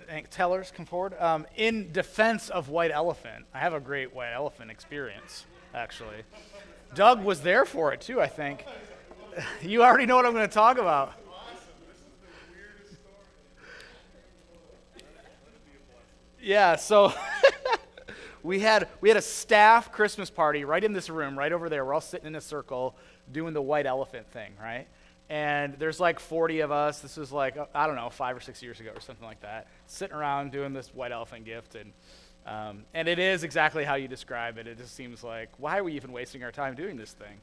Thanks. Tellers, come forward. In defense of White Elephant, I have a great White Elephant experience, actually. Doug was there for it, too, I think. You already know what I'm going to talk about. Yeah, so we had a staff Christmas party right in this room, right over there. We're all sitting in a circle doing the White Elephant thing, right? And there's like 40 of us. This was like, I don't know, 5 or 6 years ago or something like that, sitting around doing this White Elephant gift. And it is exactly how you describe it. It just seems like, why are we even wasting our time doing this thing?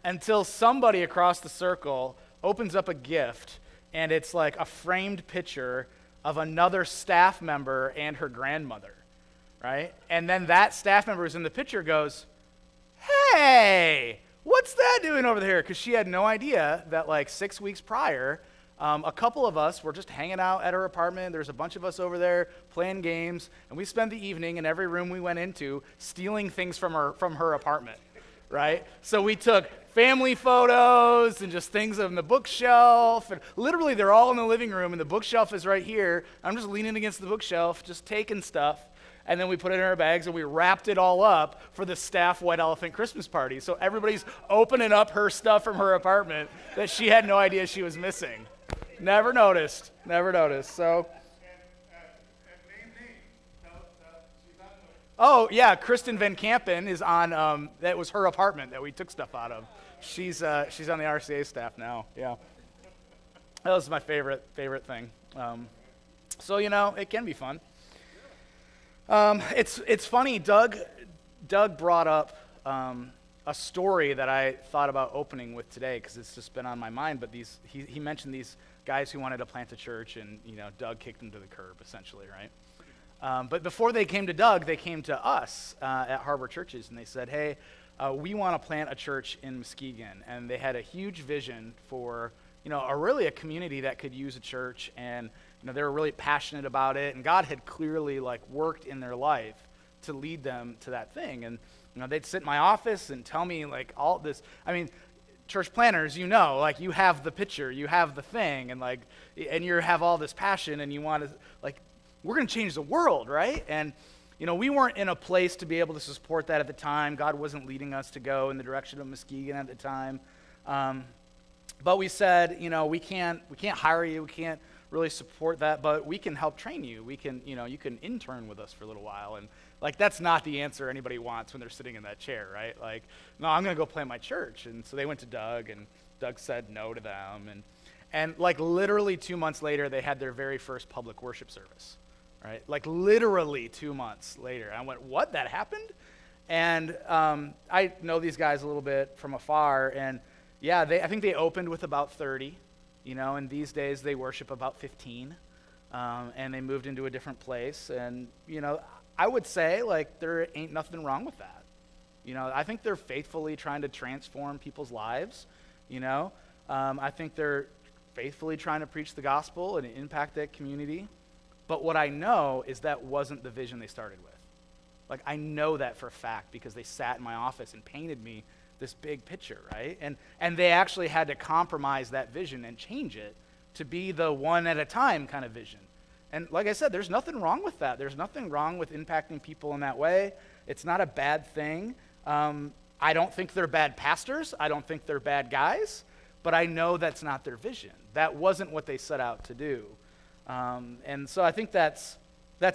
Until somebody across the circle opens up a gift, and it's like a framed picture of another staff member and her grandmother, right? And then that staff member who's in the picture goes, "Hey, what's that doing over there?" Because she had no idea that like 6 weeks prior, a couple of us were just hanging out at her apartment. There's a bunch of us over there playing games, and we spent the evening in every room we went into stealing things from her apartment, right? So we took family photos and just things on the bookshelf, and literally they're all in the living room, and the bookshelf is right here. I'm just leaning against the bookshelf, just taking stuff. And then we put it in our bags, and we wrapped it all up for the staff White Elephant Christmas party. So everybody's opening up her stuff from her apartment that she had no idea she was missing. Never noticed. So, oh yeah, Kristen Van Kampen is on. That was her apartment that we took stuff out of. She's on the RCA staff now. Yeah, that was my favorite thing. So it can be fun. It's funny. Doug brought up a story that I thought about opening with today because it's just been on my mind. But he mentioned these guys who wanted to plant a church, and Doug kicked them to the curb, essentially, right? But before they came to Doug, they came to us at Harbor Churches, and they said, "Hey, we want to plant a church in Muskegon," and they had a huge vision for a community that could use a church, and they were really passionate about it, and God had clearly worked in their life to lead them to that thing. And they'd sit in my office and tell me all this. I mean, church planners, you have the picture, you have the thing, and you have all this passion, and you want to we're going to change the world, right? And we weren't in a place to be able to support that at the time. God wasn't leading us to go in the direction of Muskegon at the time. But we said, we can't hire you, we can't really support that, but we can help train you. We can, you can intern with us for a little while. And that's not the answer anybody wants when they're sitting in that chair, right? No, I'm going to go plant my church. And so they went to Doug, and Doug said no to them. And literally 2 months later, they had their very first public worship service, right? Literally 2 months later. I went, what? That happened? And I know these guys a little bit from afar, and yeah, I think they opened with about 30, and these days they worship about 15, and they moved into a different place. And, I would say, there ain't nothing wrong with that. I think they're faithfully trying to transform people's lives, I think they're faithfully trying to preach the gospel and impact that community. But what I know is that wasn't the vision they started with. I know that for a fact because they sat in my office and painted me this big picture, right? And they actually had to compromise that vision and change it to be the one at a time kind of vision. And like I said, there's nothing wrong with that. There's nothing wrong with impacting people in that way. It's not a bad thing. I don't think they're bad pastors. I don't think they're bad guys. But I know that's not their vision. That wasn't what they set out to do. And so I think that's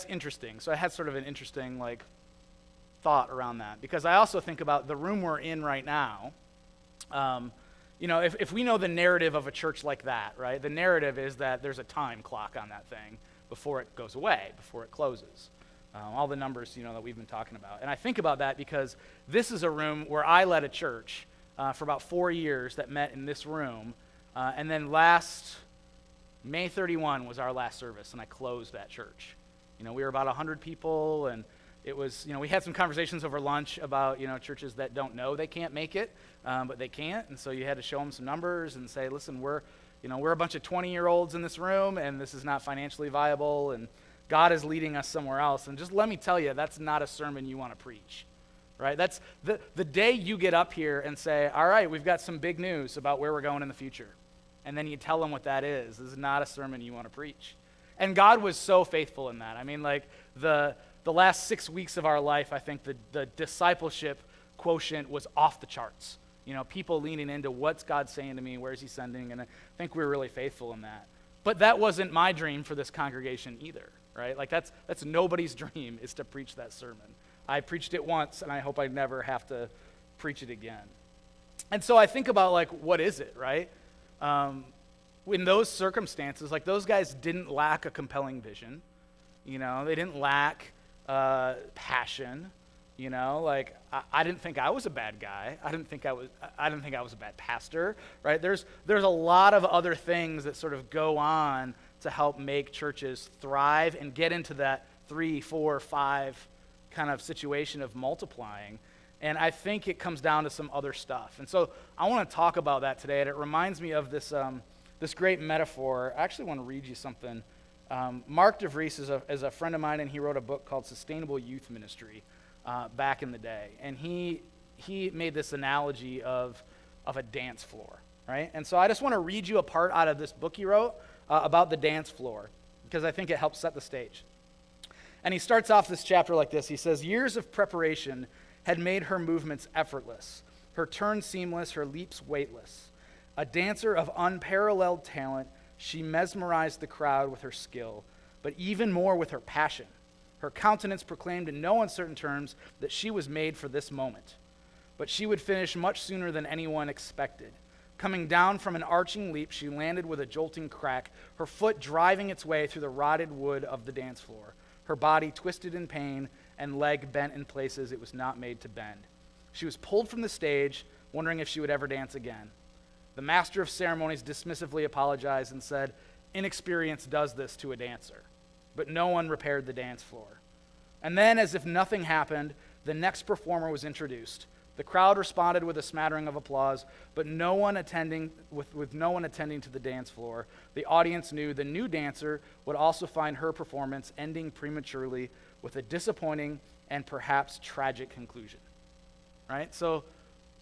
interesting. So I had sort of an interesting thought around that, because I also think about the room we're in right now. If we know the narrative of a church like that, right? The narrative is that there's a time clock on that thing before it goes away, before it closes. All the numbers, that we've been talking about. And I think about that because this is a room where I led a church for about 4 years that met in this room. And then last May 31 was our last service, and I closed that church. We were about 100 people, and it was, we had some conversations over lunch about, churches that don't know they can't make it, but they can't. And so you had to show them some numbers and say, listen, we're a bunch of 20-year-olds in this room, and this is not financially viable, and God is leading us somewhere else. And just let me tell you, that's not a sermon you want to preach, right? That's the day you get up here and say, all right, we've got some big news about where we're going in the future. and then you tell them what that is. This is not a sermon you want to preach. And God was so faithful in that. I mean, like, the last 6 weeks of our life, I think the discipleship quotient was off the charts. You know, people leaning into what's God saying to me, where's he sending, and I think we were really faithful in that. But that wasn't my dream for this congregation either, right? Like, that's nobody's dream, is to preach that sermon. I preached it once, and I hope I never have to preach it again. And so I think about, like, what is it, right? In those circumstances, like, those guys didn't lack a compelling vision. You know, they didn't lack passion. You know, like, I didn't think I was a bad guy. I didn't think I was a bad pastor, right? There's a lot of other things that sort of go on to help make churches thrive and get into that 3, 4, 5 kind of situation of multiplying. And I think it comes down to some other stuff. And so I want to talk about that today. And it reminds me of this great metaphor. I actually want to read you something. Mark DeVries is a friend of mine, and he wrote a book called Sustainable Youth Ministry back in the day. And he made this analogy of a dance floor, right? And so I just want to read you a part out of this book he wrote about the dance floor, because I think it helps set the stage. And he starts off this chapter like this. He says, "Years of preparation had made her movements effortless, her turns seamless, her leaps weightless. A dancer of unparalleled talent, she mesmerized the crowd with her skill, but even more with her passion. Her countenance proclaimed in no uncertain terms that she was made for this moment. But she would finish much sooner than anyone expected. Coming down from an arching leap, she landed with a jolting crack, her foot driving its way through the rotted wood of the dance floor, her body twisted in pain and leg bent in places it was not made to bend. She was pulled from the stage, wondering if she would ever dance again. The master of ceremonies dismissively apologized and said, 'Inexperience does this to a dancer.' But no one repaired the dance floor. And then, as if nothing happened, the next performer was introduced. The crowd responded with a smattering of applause, but with no one attending to the dance floor. The audience knew the new dancer would also find her performance ending prematurely with a disappointing and perhaps tragic conclusion." Right? So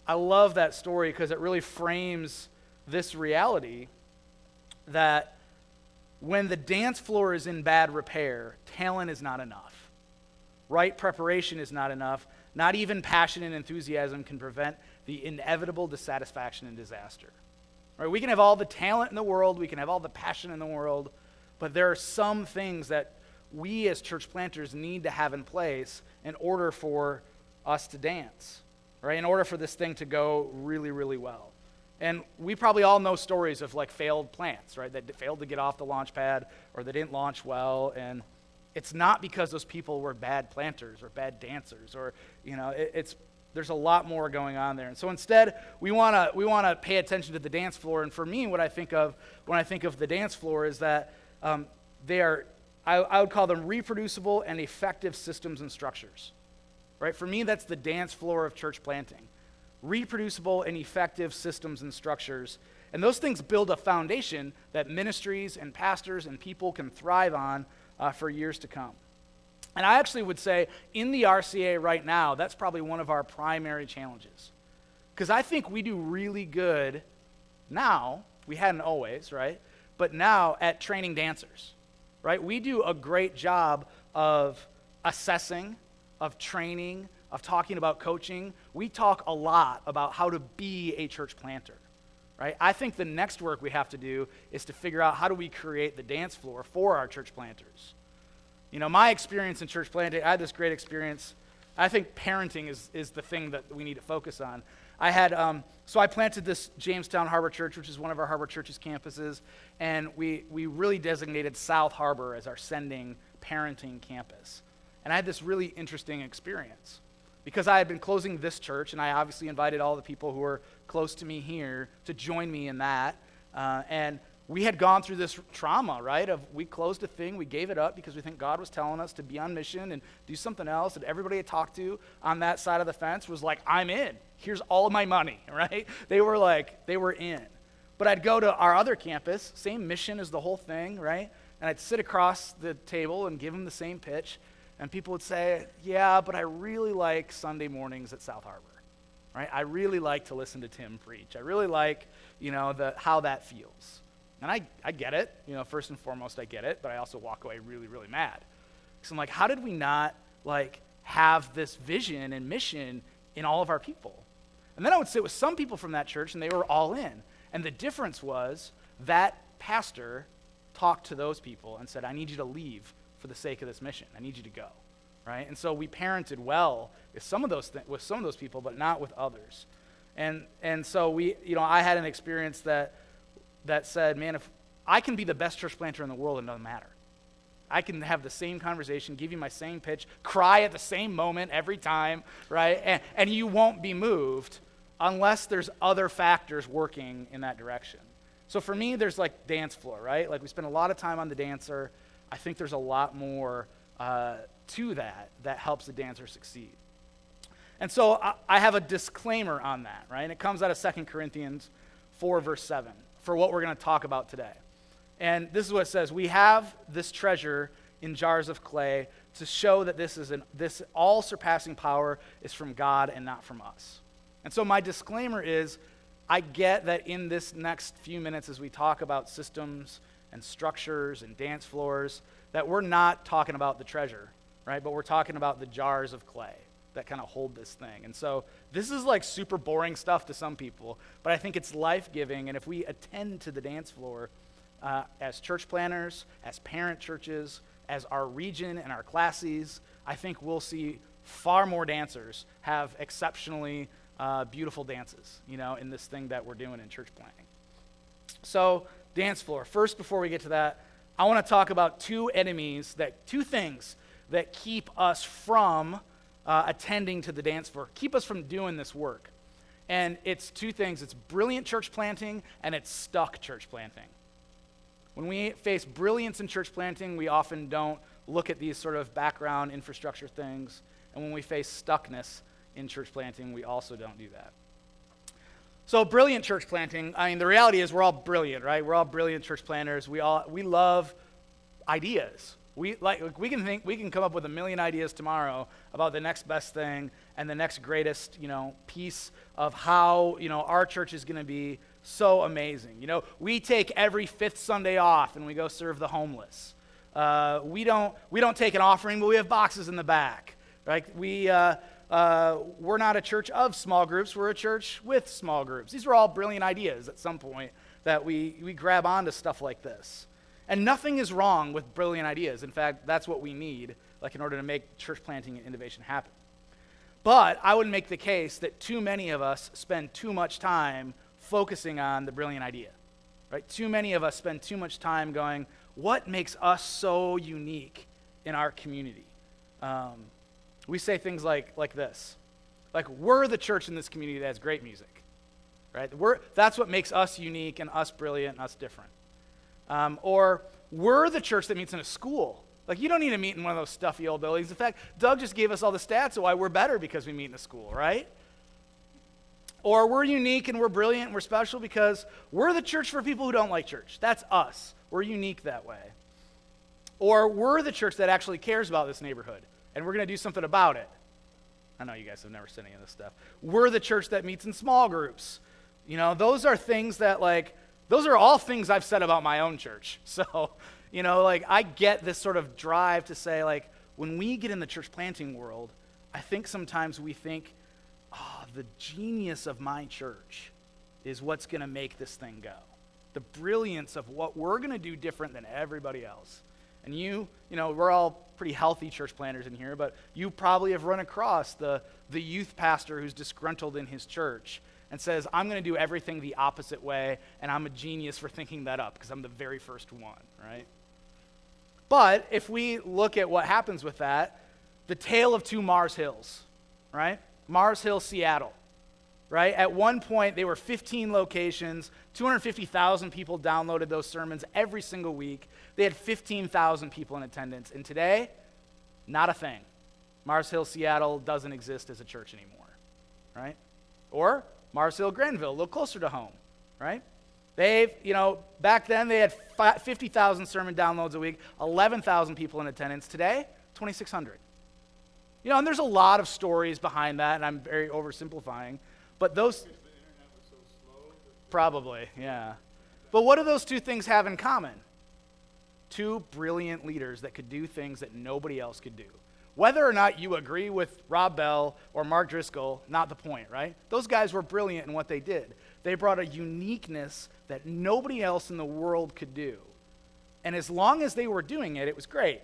I love that story because it really frames this reality that when the dance floor is in bad repair, talent is not enough. Right preparation is not enough. Not even passion and enthusiasm can prevent the inevitable dissatisfaction and disaster. Right? We can have all the talent in the world, we can have all the passion in the world, but there are some things that we as church planters need to have in place in order for us to dance, right? In order for this thing to go really, really well. And we probably all know stories of, like, failed plants, right? That failed to get off the launch pad, or they didn't launch well, and it's not because those people were bad planters or bad dancers, or, you know, there's a lot more going on there. And so instead, we want to pay attention to the dance floor. And for me, what I think of when I think of the dance floor is that they are, I would call them reproducible and effective systems and structures. Right? For me, that's the dance floor of church planting. Reproducible and effective systems and structures. And those things build a foundation that ministries and pastors and people can thrive on for years to come. And I actually would say in the RCA right now, that's probably one of our primary challenges. Because I think we do really good now, we hadn't always, right? But now at training dancers, right? We do a great job of assessing, of training, of talking about coaching. We talk a lot about how to be a church planter, right? I think the next work we have to do is to figure out how do we create the dance floor for our church planters. You know, my experience in church planting, I had this great experience. I think parenting is the thing that we need to focus on. I had, so I planted this Jamestown Harbor Church, which is one of our Harbor Church's campuses, and we really designated South Harbor as our sending parenting campus. And I had this really interesting experience because I had been closing this church, and I obviously invited all the people who were close to me here to join me in that. And we had gone through this trauma, right, of we closed a thing, we gave it up because we think God was telling us to be on mission and do something else, and everybody I talked to on that side of the fence was like, I'm in. Here's all my money, right? They were in. But I'd go to our other campus, same mission as the whole thing, right? And I'd sit across the table and give them the same pitch, and people would say, yeah, but I really like Sunday mornings at South Harbor. right? I really like to listen to Tim preach. I really like, how that feels. And I get it, first and foremost, I get it, but I also walk away really, really mad. Because I'm like, how did we not, have this vision and mission in all of our people? And then I would sit with some people from that church, and they were all in. And the difference was that pastor talked to those people and said, I need you to leave for the sake of this mission. I need you to go, right? And so we parented well with some of those people, but not with others. And so I had an experience that said, man, if I can be the best church planter in the world, it doesn't matter. I can have the same conversation, give you my same pitch, cry at the same moment every time, right? And you won't be moved unless there's other factors working in that direction. So for me, there's dance floor, right? We spend a lot of time on the dancer. I think there's a lot more to that helps the dancer succeed. And so I have a disclaimer on that, right? And it comes out of 2 Corinthians 4, verse 7, for what we're going to talk about today. And this is what it says: we have this treasure in jars of clay to show that this all-surpassing power is from God and not from us. And so my disclaimer is, I get that in this next few minutes as we talk about systems and structures and dance floors, that we're not talking about the treasure, right? But we're talking about the jars of clay that kind of hold this thing. And so this is super boring stuff to some people, but I think it's life-giving. And if we attend to the dance floor as church planners, as parent churches, as our region and our classes, I think we'll see far more dancers have exceptionally beautiful dances, in this thing that we're doing in church planning. So, dance floor. First, before we get to that, I want to talk about two things that keep us from attending to the dance floor, keep us from doing this work. And it's two things. It's brilliant church planting and it's stuck church planting. When we face brilliance in church planting, we often don't look at these sort of background infrastructure things. And when we face stuckness in church planting, we also don't do that. So brilliant church planting, the reality is we're all brilliant, right? We're all brilliant church planners. We love ideas. We can come up with a million ideas tomorrow about the next best thing and the next greatest, piece of how, our church is going to be so amazing. We take every fifth Sunday off and we go serve the homeless. We don't take an offering, but we have boxes in the back, right? We're not a church of small groups. We're a church with small groups. These are all brilliant ideas at some point that we grab onto stuff like this. And nothing is wrong with brilliant ideas. In fact, that's what we need, in order to make church planting and innovation happen. But I would make the case that too many of us spend too much time focusing on the brilliant idea, right? Too many of us spend too much time going, what makes us so unique in our community? We say things like this, we're the church in this community that has great music, right? That's what makes us unique and us brilliant and us different. Or we're the church that meets in a school. You don't need to meet in one of those stuffy old buildings. In fact, Doug just gave us all the stats of why we're better because we meet in a school, right? Or we're unique and we're brilliant and we're special because we're the church for people who don't like church. That's us. We're unique that way. Or we're the church that actually cares about this neighborhood and we're going to do something about it. I know you guys have never said any of this stuff. We're the church that meets in small groups. Those are things that those are all things I've said about my own church. So, I get this sort of drive to say, when we get in the church planting world, I think sometimes we think, the genius of my church is what's going to make this thing go. The brilliance of what we're going to do different than everybody else. And we're all pretty healthy church planners in here, but you probably have run across the youth pastor who's disgruntled in his church and says, I'm going to do everything the opposite way, and I'm a genius for thinking that up because I'm the very first one, right? But if we look at what happens with that, the tale of two Mars Hills, right? Mars Hill, Seattle, right? At one point, they were 15 locations, 250,000 people downloaded those sermons every single week. They had 15,000 people in attendance. And today, not a thing. Mars Hill, Seattle doesn't exist as a church anymore, right? Or Mars Hill, Granville, a little closer to home, right? They've, back then they had 50,000 sermon downloads a week, 11,000 people in attendance. Today, 2,600. And there's a lot of stories behind that, and I'm very oversimplifying. But those, probably, yeah. But what do those two things have in common? Two brilliant leaders that could do things that nobody else could do. Whether or not you agree with Rob Bell or Mark Driscoll, not the point, right? Those guys were brilliant in what they did. They brought a uniqueness that nobody else in the world could do. And as long as they were doing it, it was great,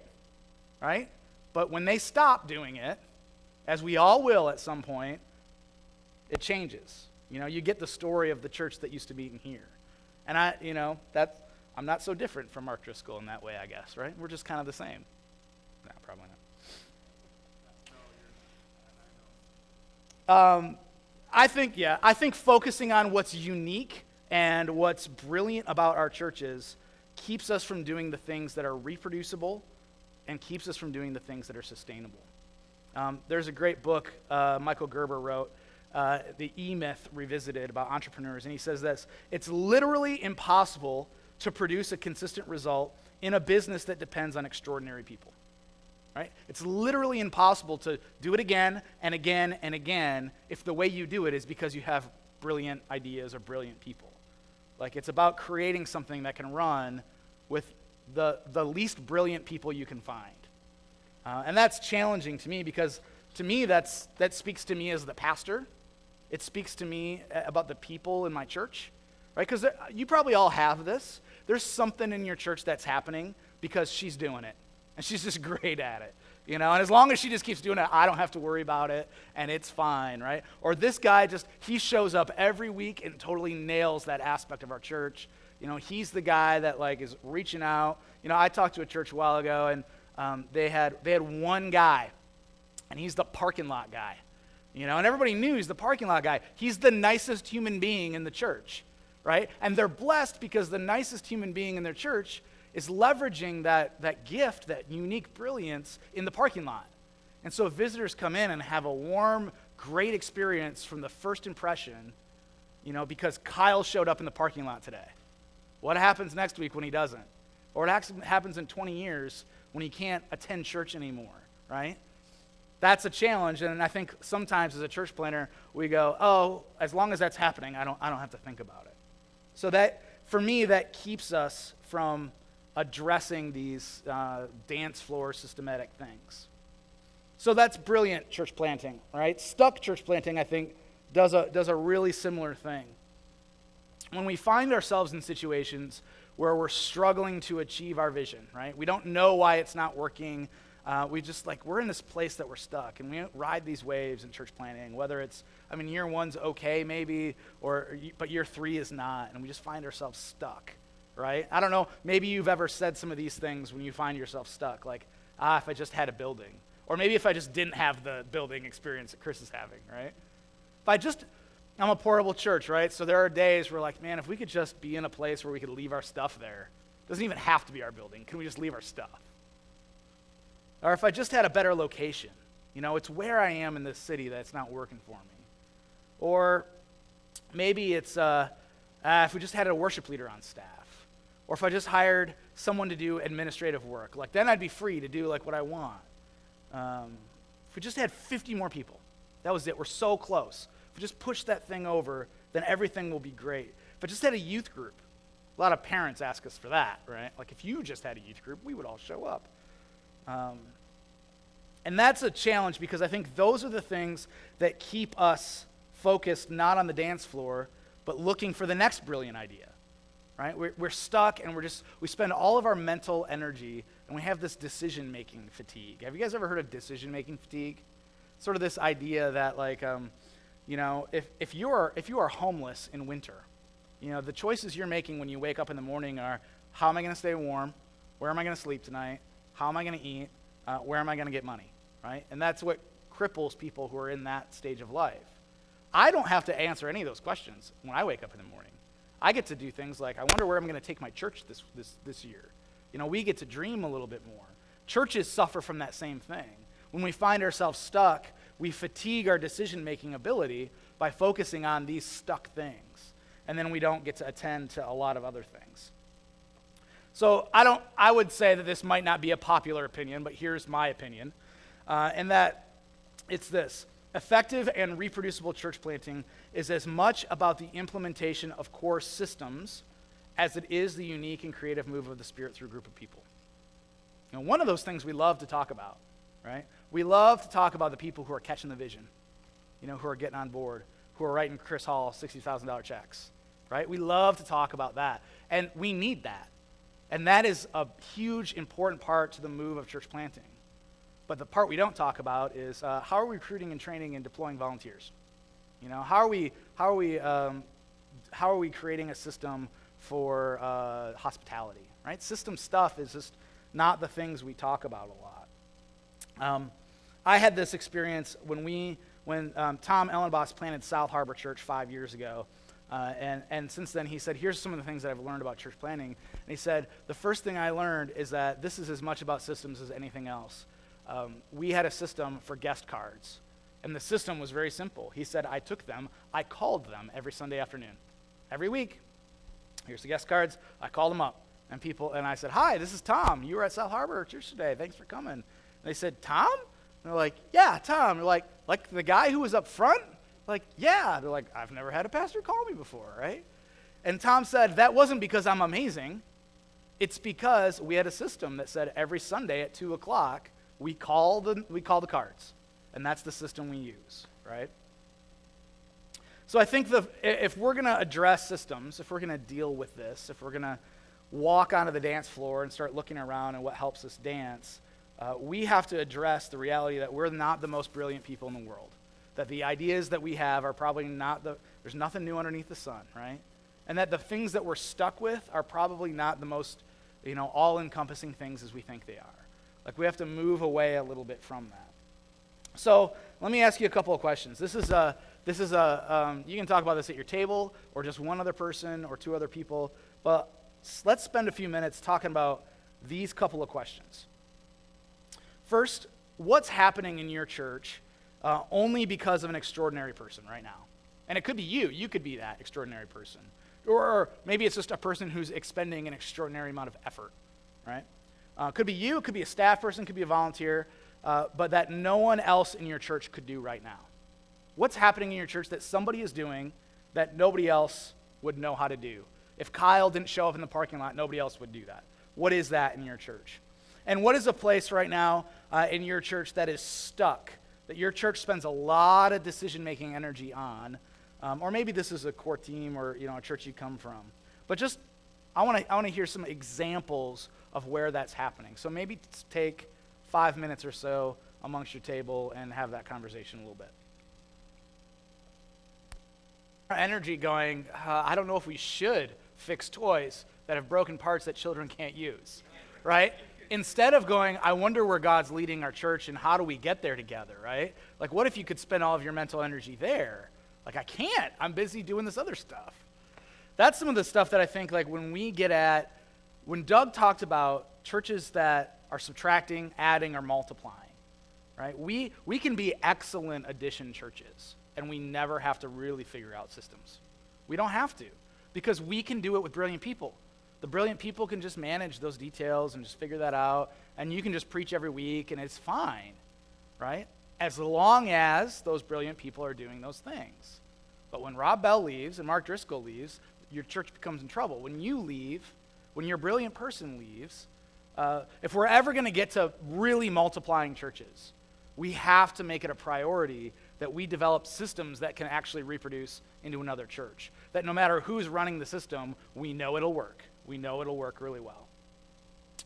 right? But when they stopped doing it, as we all will at some point, it changes. You know, you get the story of the church that used to meet in here. And I'm not so different from Mark Driscoll in that way, I guess, right? We're just kind of the same. No, probably not. I think focusing on what's unique and what's brilliant about our churches keeps us from doing the things that are reproducible and keeps us from doing the things that are sustainable. There's a great book Michael Gerber wrote, The E-Myth Revisited, about entrepreneurs, and he says this: it's literally impossible to produce a consistent result in a business that depends on extraordinary people. Right? It's literally impossible to do it again and again and again if the way you do it is because you have brilliant ideas or brilliant people. Like, it's about creating something that can run with the least brilliant people you can find. And that's challenging to me because, to me, that speaks to me as the pastor. It speaks to me about the people in my church, right? Because you probably all have this. There's something in your church that's happening because she's doing it. And she's just great at it, you know? And as long as she just keeps doing it, I don't have to worry about it, and it's fine, right? Or this guy he shows up every week and totally nails that aspect of our church. You know, he's the guy that, like, is reaching out. You know, I talked to a church a while ago, and they had one guy, and he's the parking lot guy. You know, and everybody knew he's the parking lot guy. He's the nicest human being in the church, right? And they're blessed because the nicest human being in their church is leveraging that gift, that unique brilliance in the parking lot. And so visitors come in and have a warm, great experience from the first impression, you know, because Kyle showed up in the parking lot today. What happens next week when he doesn't? Or what happens in 20 years when he can't attend church anymore, right? That's a challenge, and I think sometimes as a church planner, we go, oh, as long as that's happening, I don't have to think about it. So that, for me, that keeps us from addressing these dance floor systematic things. So that's brilliant church planting, right? Stuck church planting, I think, does a really similar thing. When we find ourselves in situations where we're struggling to achieve our vision, right? We don't know why it's not working. We're in this place that we're stuck, and we ride these waves in church planting, whether it's, year one's okay maybe, but year 3 is not, and we just find ourselves stuck. Right? I don't know, maybe you've ever said some of these things when you find yourself stuck, like, if I just had a building. Or maybe if I just didn't have the building experience that Chris is having, right? I'm a portable church, right? So there are days where, like, man, if we could just be in a place where we could leave our stuff there. It doesn't even have to be our building. Can we just leave our stuff? Or if I just had a better location. You know, it's where I am in this city that's not working for me. Or maybe it's if we just had a worship leader on staff. Or if I just hired someone to do administrative work, like, then I'd be free to do, like, what I want. If we just had 50 more people, that was it. We're so close. If we just push that thing over, then everything will be great. If I just had a youth group, a lot of parents ask us for that, right? Like, if you just had a youth group, we would all show up. And that's a challenge because I think those are the things that keep us focused not on the dance floor, but looking for the next brilliant idea. Right? We're stuck, and we spend all of our mental energy, and we have this decision-making fatigue. Have you guys ever heard of decision-making fatigue? Sort of this idea that, like, if you are homeless in winter, you know, the choices you're making when you wake up in the morning are, how am I going to stay warm? Where am I going to sleep tonight? How am I going to eat? Where am I going to get money? Right? And that's what cripples people who are in that stage of life. I don't have to answer any of those questions when I wake up in the morning. I get to do things like, I wonder where I'm going to take my church this year. You know, we get to dream a little bit more. Churches suffer from that same thing. When we find ourselves stuck, we fatigue our decision-making ability by focusing on these stuck things. And then we don't get to attend to a lot of other things. So I would say that this might not be a popular opinion, but here's my opinion. And that it's this. Effective and reproducible church planting is as much about the implementation of core systems as it is the unique and creative move of the Spirit through a group of people. And one of those things we love to talk about, right? We love to talk about the people who are catching the vision, who are getting on board, who are writing Chris Hall $60,000 checks, right? We love to talk about that, and we need that. And that is a huge, important part to the move of church planting. But the part we don't talk about is how are we recruiting and training and deploying volunteers? How are we creating a system for hospitality, right? System stuff is just not the things we talk about a lot. I had this experience when Tom Ellenboss planted South Harbor Church 5 years ago. And since then, he said, here's some of the things that I've learned about church planting. And he said, the first thing I learned is that this is as much about systems as anything else. We had a system for guest cards. And the system was very simple. He said, I called them every Sunday afternoon. Every week, here's the guest cards. I called them up. And I said, hi, this is Tom. You were at South Harbor Church today. Thanks for coming. And they said, Tom? And they're like, yeah, Tom. They're like the guy who was up front? Like, yeah. They're like, I've never had a pastor call me before, right? And Tom said, that wasn't because I'm amazing. It's because we had a system that said every Sunday at 2 o'clock, we call the cards. And that's the system we use, right? So I think if we're going to address systems, if we're going to deal with this, if we're going to walk onto the dance floor and start looking around and what helps us dance, we have to address the reality that we're not the most brilliant people in the world. That the ideas that we have are probably there's nothing new underneath the sun, right? And that the things that we're stuck with are probably not the most, all-encompassing things as we think they are. Like, we have to move away a little bit from that. So let me ask you a couple of questions. You can talk about this at your table or just one other person or two other people, but let's spend a few minutes talking about these couple of questions. First, what's happening in your church only because of an extraordinary person right now? And it could be you. You could be that extraordinary person. Or maybe it's just a person who's expending an extraordinary amount of effort, right? Could be you. It could be a staff person. It could be a volunteer. But that no one else in your church could do right now. What's happening in your church that somebody is doing that nobody else would know how to do? If Kyle didn't show up in the parking lot, nobody else would do that. What is that in your church? And what is a place right now in your church that is stuck, that your church spends a lot of decision-making energy on? Or maybe this is a core team or a church you come from. But just, I want to hear some examples of where that's happening. So maybe take 5 minutes or so amongst your table and have that conversation a little bit. Our energy going, I don't know if we should fix toys that have broken parts that children can't use, right? Instead of going, I wonder where God's leading our church and how do we get there together, right? Like, what if you could spend all of your mental energy there? Like, I can't. I'm busy doing this other stuff. That's some of the stuff that I think, like, when Doug talked about churches that are subtracting, adding, or multiplying, right? We can be excellent addition churches, and we never have to really figure out systems. We don't have to, because we can do it with brilliant people. The brilliant people can just manage those details and just figure that out, and you can just preach every week, and it's fine, right? As long as those brilliant people are doing those things. But when Rob Bell leaves and Mark Driscoll leaves, your church becomes in trouble. When you leave, when your brilliant person leaves, if we're ever going to get to really multiplying churches, we have to make it a priority that we develop systems that can actually reproduce into another church. That no matter who's running the system, we know it'll work. We know it'll work really well.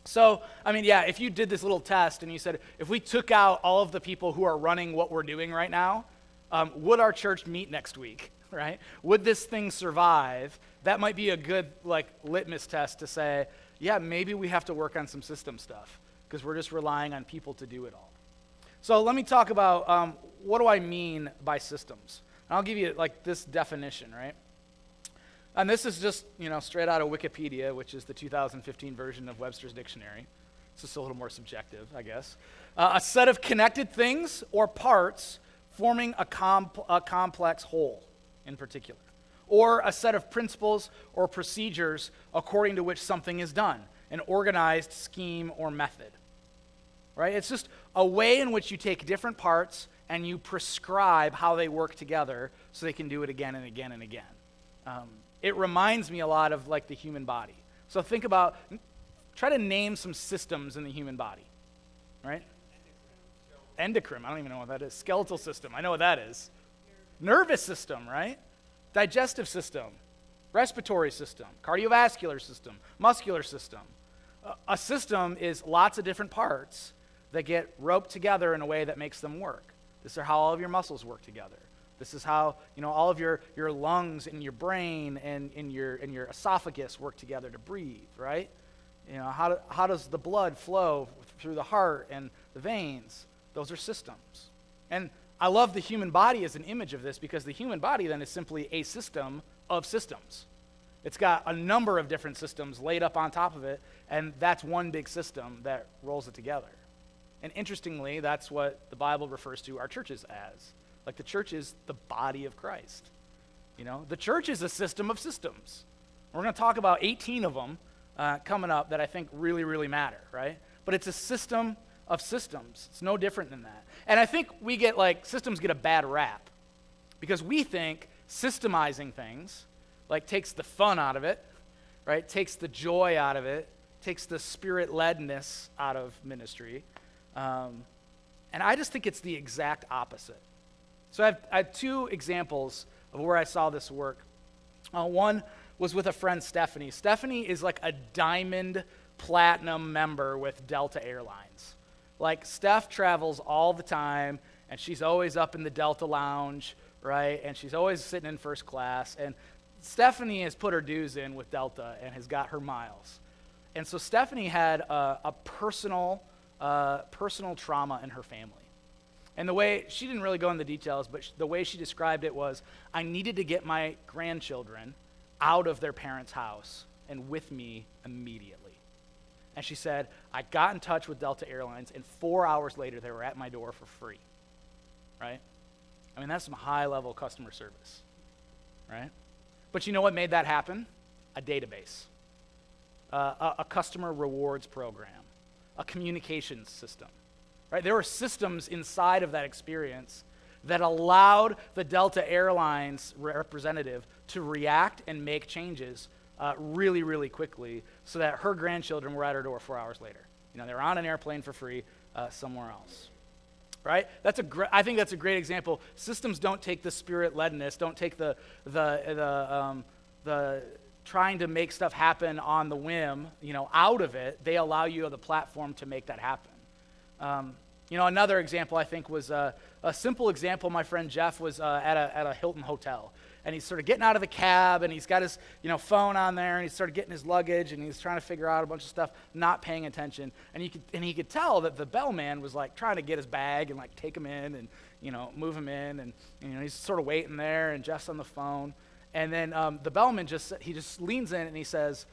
So, if you did this little test and you said, if we took out all of the people who are running what we're doing right now, would our church meet next week, right? Would this thing survive? That might be a good, litmus test to say, yeah, maybe we have to work on some system stuff because we're just relying on people to do it all. So let me talk about what do I mean by systems. And I'll give you this definition, right? And this is just, straight out of Wikipedia, which is the 2015 version of Webster's Dictionary. It's just a little more subjective, I guess. A set of connected things or parts forming a complex whole in particular. Or a set of principles or procedures according to which something is done, an organized scheme or method. Right? It's just a way in which you take different parts and you prescribe how they work together so they can do it again and again and again. It reminds me a lot of like the human body. So try to name some systems in the human body, right? Endocrine, I don't even know what that is. Skeletal system, I know what that is. Nervous system, right? Digestive system, respiratory system, cardiovascular system, muscular system. A system is lots of different parts that get roped together in a way that makes them work. This is how all of your muscles work together. This is how all of your lungs and your brain and your esophagus work together to breathe, right? How does the blood flow through the heart and the veins? Those are systems. And I love the human body as an image of this because the human body then is simply a system of systems. It's got a number of different systems laid up on top of it, and that's one big system that rolls it together. And interestingly, that's what the Bible refers to our churches as. Like the church is the body of Christ. The church is a system of systems. We're going to talk about 18 of them coming up that I think really, really matter, right? But it's a system of systems. It's no different than that. And I think systems get a bad rap because we think systemizing things takes the fun out of it, right? Takes the joy out of it, takes the spirit-ledness out of ministry. And I just think it's the exact opposite. So I have two examples of where I saw this work. One was with a friend, Stephanie. Stephanie is like a diamond platinum member with Delta Airlines. Steph travels all the time, and she's always up in the Delta lounge, right? And she's always sitting in first class. And Stephanie has put her dues in with Delta and has got her miles. And so Stephanie had a personal trauma in her family. And the way, she didn't really go into the details, but the way she described it was, I needed to get my grandchildren out of their parents' house and with me immediately. And she said, I got in touch with Delta Airlines, and 4 hours later, they were at my door for free, right? I mean, that's some high-level customer service, right? But you know what made that happen? A database, a customer rewards program, a communications system, right? There were systems inside of that experience that allowed the Delta Airlines representative to react and make changes really, really quickly so that her grandchildren were at her door 4 hours later. They were on an airplane for free somewhere else, right? I think that's a great example. Systems don't take the spirit-ledness, don't take the trying to make stuff happen on the whim, out of it. They allow you the platform to make that happen. Another example I think was a simple example. My friend Jeff was at a Hilton hotel, and he's sort of getting out of the cab, and he's got his phone on there, and he's sort of getting his luggage, and he's trying to figure out a bunch of stuff, not paying attention, and he could tell that the bellman was trying to get his bag and take him in and move him in, and he's sort of waiting there, and Jeff's on the phone, and then the bellman just leans in and he says,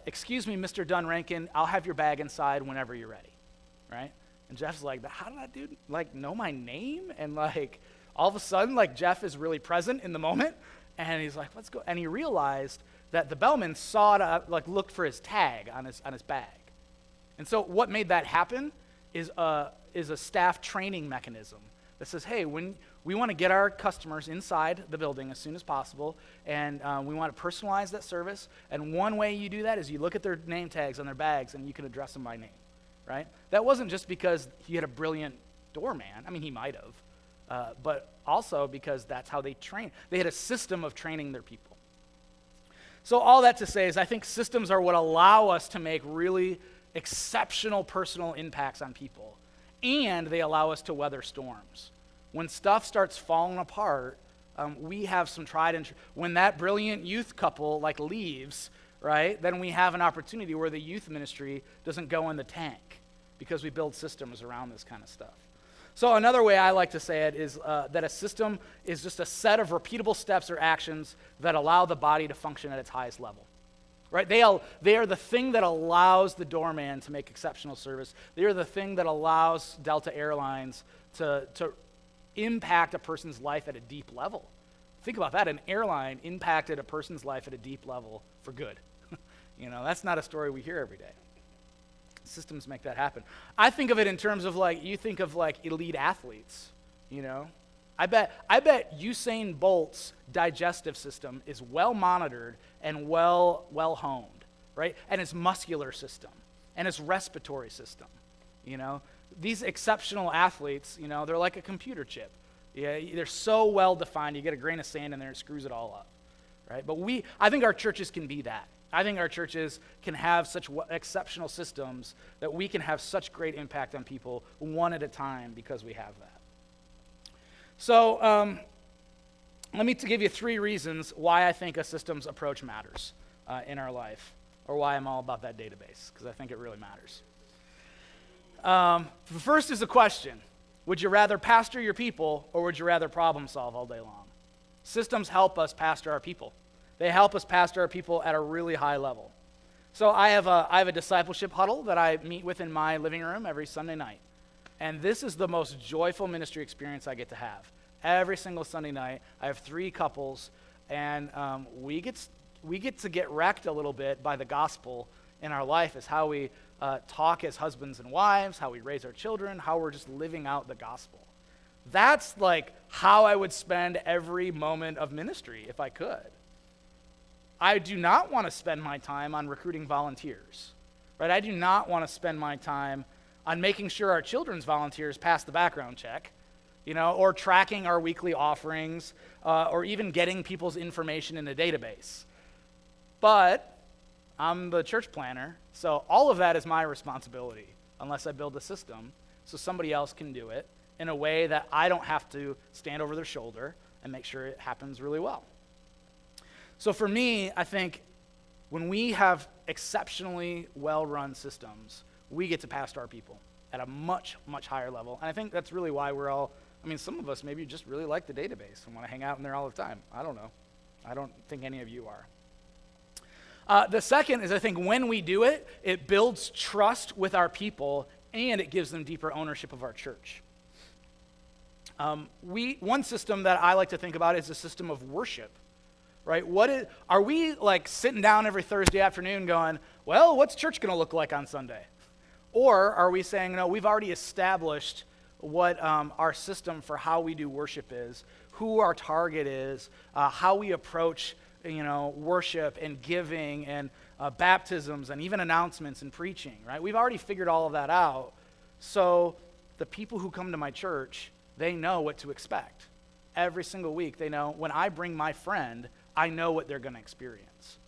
"Excuse me, Mr. Dunrankin, I'll have your bag inside whenever you're ready," right? And Jeff's like, how did that dude know my name? And all of a sudden, Jeff is really present in the moment, and he's like, let's go. And he realized that the bellman looked for his tag on his bag. And so what made that happen is a staff training mechanism that says, hey, when we want to get our customers inside the building as soon as possible, and we want to personalize that service, and one way you do that is you look at their name tags on their bags, and you can address them by name. Right? That wasn't just because he had a brilliant doorman. I mean, he might have. But also because that's how they train. They had a system of training their people. So all that to say is I think systems are what allow us to make really exceptional personal impacts on people. And they allow us to weather storms. When stuff starts falling apart, we have some tried and true. When that brilliant youth couple leaves, right, then we have an opportunity where the youth ministry doesn't go in the tank because we build systems around this kind of stuff. So another way I like to say it is that a system is just a set of repeatable steps or actions that allow the body to function at its highest level. Right? They are the thing that allows the doorman to make exceptional service. They are the thing that allows Delta Airlines to impact a person's life at a deep level. Think about that. An airline impacted a person's life at a deep level for good. That's not a story we hear every day. Systems make that happen. I think of it in terms of you think of elite athletes, you know? I bet Usain Bolt's digestive system is well monitored and well honed, right? And his muscular system and his respiratory system, you know? These exceptional athletes, you know, they're like a computer chip. Yeah, they're so well defined. You get a grain of sand in there, it screws it all up, right? But I think our churches can be that. I think our churches can have such exceptional systems that we can have such great impact on people one at a time because we have that. So let me give you 3 reasons why I think a systems approach matters in our life, or why I'm all about that database, because I think it really matters. The first is a question. Would you rather pastor your people, or would you rather problem solve all day long? Systems help us pastor our people. They help us pastor our people at a really high level. So I have a discipleship huddle that I meet with in my living room every Sunday night. And this is the most joyful ministry experience I get to have. Every single Sunday night, I have 3 couples, and we get to get wrecked a little bit by the gospel in our life, is how we talk as husbands and wives, how we raise our children, how we're just living out the gospel. That's like how I would spend every moment of ministry if I could. I do not want to spend my time on recruiting volunteers, right? I do not want to spend my time on making sure our children's volunteers pass the background check, you know, or tracking our weekly offerings, or even getting people's information in a database. But I'm the church planner, so all of that is my responsibility, unless I build a system so somebody else can do it in a way that I don't have to stand over their shoulder and make sure it happens really well. So for me, I think when we have exceptionally well-run systems, we get to pastor our people at a much, much higher level. And I think that's really why we're all, some of us maybe just really like the database and want to hang out in there all the time. I don't know. I don't think any of you are. The second is, I think when we do it, it builds trust with our people and it gives them deeper ownership of our church. One system that I like to think about is a system of worship, right? Are we like sitting down every Thursday afternoon going, well, what's church going to look like on Sunday? Or are we saying, no, we've already established what our system for how we do worship is, who our target is, how we approach worship and giving and baptisms and even announcements and preaching, right? We've already figured all of that out. So the people who come to my church, they know what to expect. Every single week, they know when I bring my friend, I know what they're going to experience.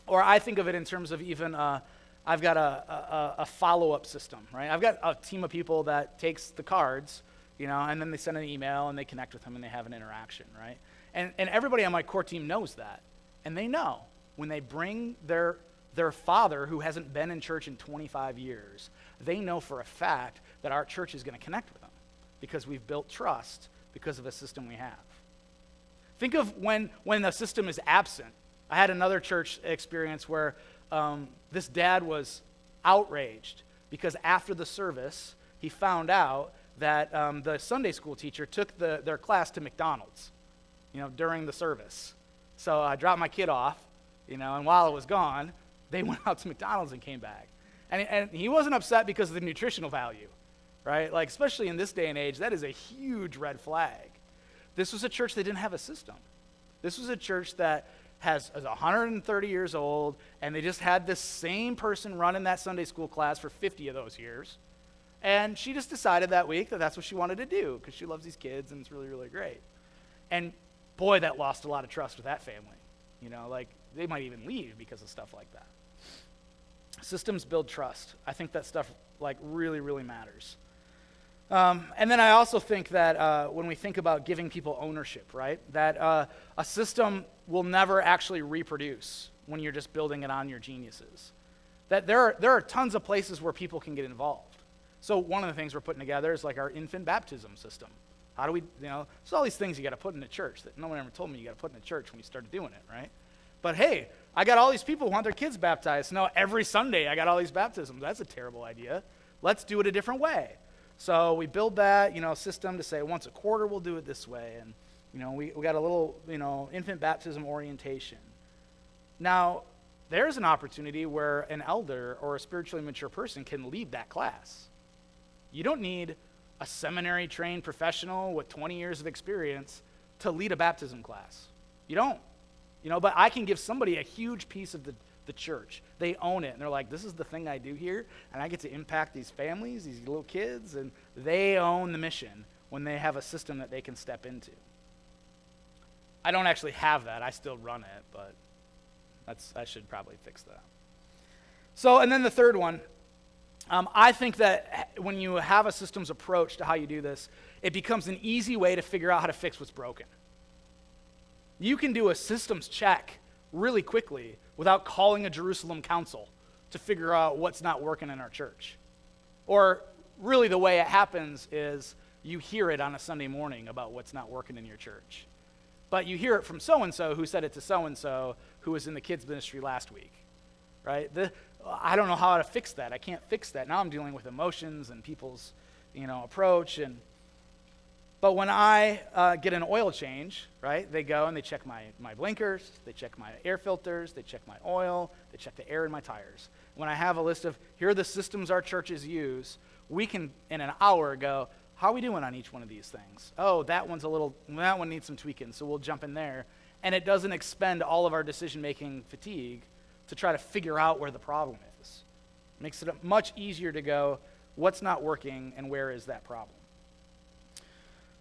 Or I think of it in terms of even, I've got a follow-up system, right? I've got a team of people that takes the cards, and then they send an email and they connect with them and they have an interaction, right? And everybody on my core team knows that. And they know when they bring their father who hasn't been in church in 25 years, they know for a fact that our church is going to connect with them because we've built trust because of a system we have. Think of when the system is absent. I had another church experience where this dad was outraged because after the service, he found out that the Sunday school teacher took their class to McDonald's, during the service. So I dropped my kid off, and while I was gone, they went out to McDonald's and came back. And he wasn't upset because of the nutritional value, right? Like, especially in this day and age, that is a huge red flag. This was a church that didn't have a system. This was a church that is 130 years old, and they just had this same person running that Sunday school class for 50 of those years. And she just decided that week that that's what she wanted to do because she loves these kids and it's really, really great. And boy, that lost a lot of trust with that family. They might even leave because of stuff like that. Systems build trust. I think that stuff really, really matters. And then I also think that when we think about giving people ownership, right, that a system will never actually reproduce when you're just building it on your geniuses. That there are tons of places where people can get involved. So one of the things we're putting together is like our infant baptism system. How do we, there's all these things you got to put in a church that no one ever told me you got to put in a church when you started doing it, right? But hey, I got all these people who want their kids baptized. Now every Sunday I got all these baptisms. That's a terrible idea. Let's do it a different way. So we build that, system to say once a quarter we'll do it this way. And, we got a little, infant baptism orientation. Now, there's an opportunity where an elder or a spiritually mature person can lead that class. You don't need a seminary-trained professional with 20 years of experience to lead a baptism class. You don't. But I can give somebody a huge piece of the church. They own it, and they're like, this is the thing I do here, and I get to impact these families, these little kids, and they own the mission when they have a system that they can step into. I don't actually have that. I still run it, but I should probably fix that. So, and then the third one, I think that when you have a systems approach to how you do this, it becomes an easy way to figure out how to fix what's broken. You can do a systems check really quickly without calling a Jerusalem council to figure out what's not working in our church. Or really the way it happens is you hear it on a Sunday morning about what's not working in your church. But you hear it from so-and-so who said it to so-and-so who was in the kids ministry last week, right? I don't know how to fix that. I can't fix that. Now I'm dealing with emotions and people's, approach. But when I get an oil change, right, they go and they check my blinkers, they check my air filters, they check my oil, they check the air in my tires. When I have a list of, here are the systems our churches use, we can, in an hour, go, how are we doing on each one of these things? Oh, that one needs some tweaking, so we'll jump in there. And it doesn't expend all of our decision-making fatigue to try to figure out where the problem is. It makes it much easier to go, what's not working and where is that problem?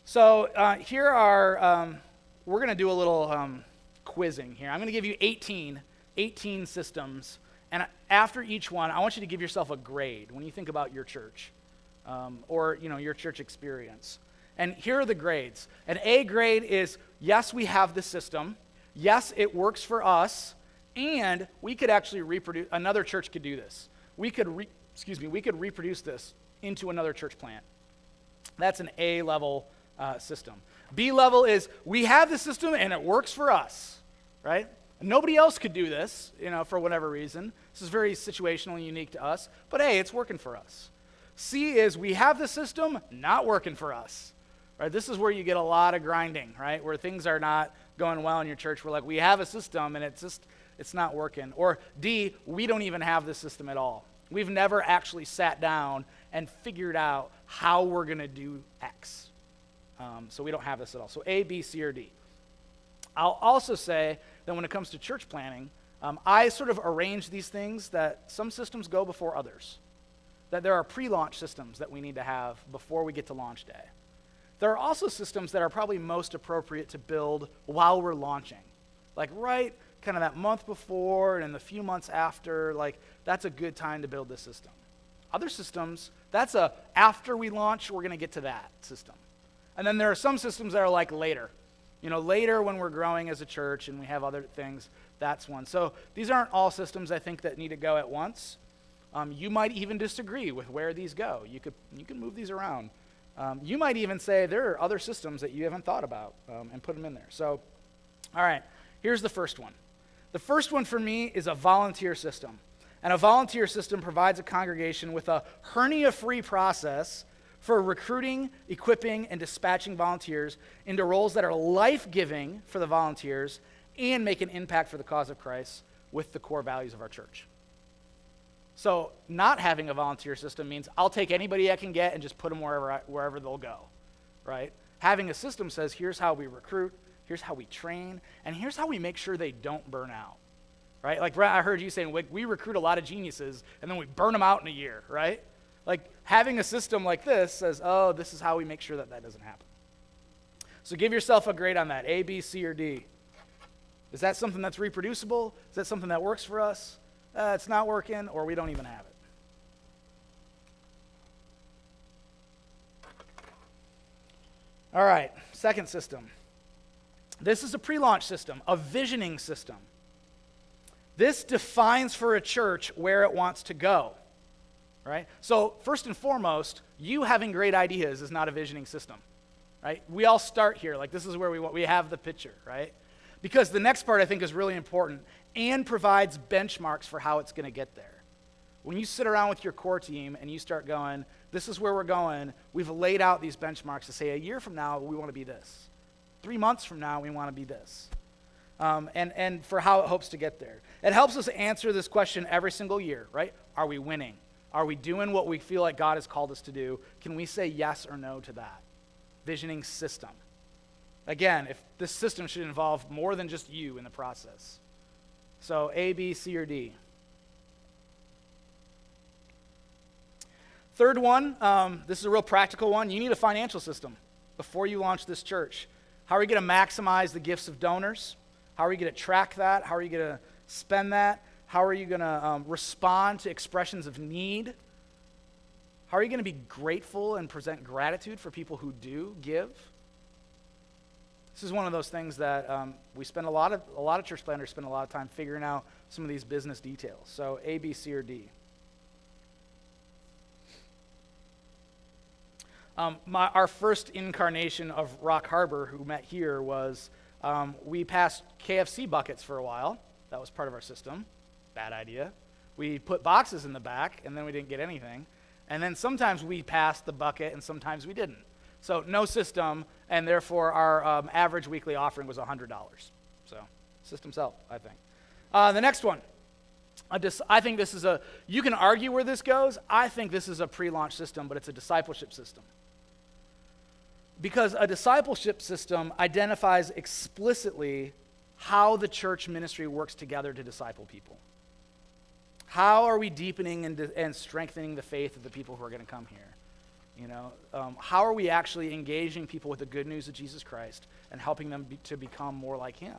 So here are, we're going to do a little quizzing here. I'm going to give you 18 systems, and after each one, I want you to give yourself a grade when you think about your church or your church experience. And here are the grades. An A grade is, yes, we have the system. Yes, it works for us, and we could actually reproduce, another church could do this. We could reproduce this into another church plant. That's an A level system. B level is, we have the system and it works for us, right? Nobody else could do this, for whatever reason. This is very situational and unique to us, but hey, it's working for us. C is, we have the system, not working for us, right? This is where you get a lot of grinding, right? Where things are not going well in your church. We're like, we have a system and it's not working. Or D, we don't even have the system at all. We've never actually sat down and figured out how we're going to do X. So we don't have this at all. So A, B, C, or D. I'll also say that when it comes to church planning, I sort of arrange these things that some systems go before others. That there are pre-launch systems that we need to have before we get to launch day. There are also systems that are probably most appropriate to build while we're launching. Like right kind of that month before and the few months after, that's a good time to build this system. Other systems, that's after we launch, we're going to get to that system. And then there are some systems that are like later. Later when we're growing as a church and we have other things, that's one. So these aren't all systems I think that need to go at once. You might even disagree with where these go. You can move these around. You might even say there are other systems that you haven't thought about and put them in there. So, all right, here's the first one. The first one for me is a volunteer system. And a volunteer system provides a congregation with a hernia-free process for recruiting, equipping, and dispatching volunteers into roles that are life-giving for the volunteers and make an impact for the cause of Christ with the core values of our church. So not having a volunteer system means I'll take anybody I can get and just put them wherever they'll go, right? Having a system says, here's how we recruit, here's how we train, and here's how we make sure they don't burn out, right? Like I heard you saying, we recruit a lot of geniuses, and then we burn them out in a year, right? Like having a system like this says, oh, this is how we make sure that doesn't happen. So give yourself a grade on that, A, B, C, or D. Is that something that's reproducible? Is that something that works for us? It's not working, or we don't even have it. All right, second system. This is a pre-launch system, a visioning system. This defines for a church where it wants to go. Right? So first and foremost, you having great ideas is not a visioning system, right? We all start here, this is where we have the picture, right? Because the next part I think is really important and provides benchmarks for how it's going to get there. When you sit around with your core team and you start going, this is where we're going, we've laid out these benchmarks to say a year from now we want to be this. 3 months from now we want to be this. And for how it hopes to get there. It helps us answer this question every single year, right? Are we winning? Are we doing what we feel like God has called us to do? Can we say yes or no to that? Visioning system. Again, if this system should involve more than just you in the process. So A, B, C, or D. Third one, this is a real practical one. You need a financial system before you launch this church. How are you going to maximize the gifts of donors? How are you going to track that? How are you going to spend that? How are you going to respond to expressions of need? How are you going to be grateful and present gratitude for people who do give? This is one of those things that we spend a lot of church planners spend a lot of time figuring out some of these business details. So A, B, C, or D. Our first incarnation of Rock Harbor, who met here, was we passed KFC buckets for a while. That was part of our system. Bad idea. We put boxes in the back, and then we didn't get anything. And then sometimes we passed the bucket, and sometimes we didn't. So no system, and therefore our average weekly offering was $100. So systems help, I think. The next one. I think this is you can argue where this goes. I think this is a pre-launch system, but it's a discipleship system. Because a discipleship system identifies explicitly how the church ministry works together to disciple people. How are we deepening and strengthening the faith of the people who are going to come here? How are we actually engaging people with the good news of Jesus Christ and helping them to become more like him?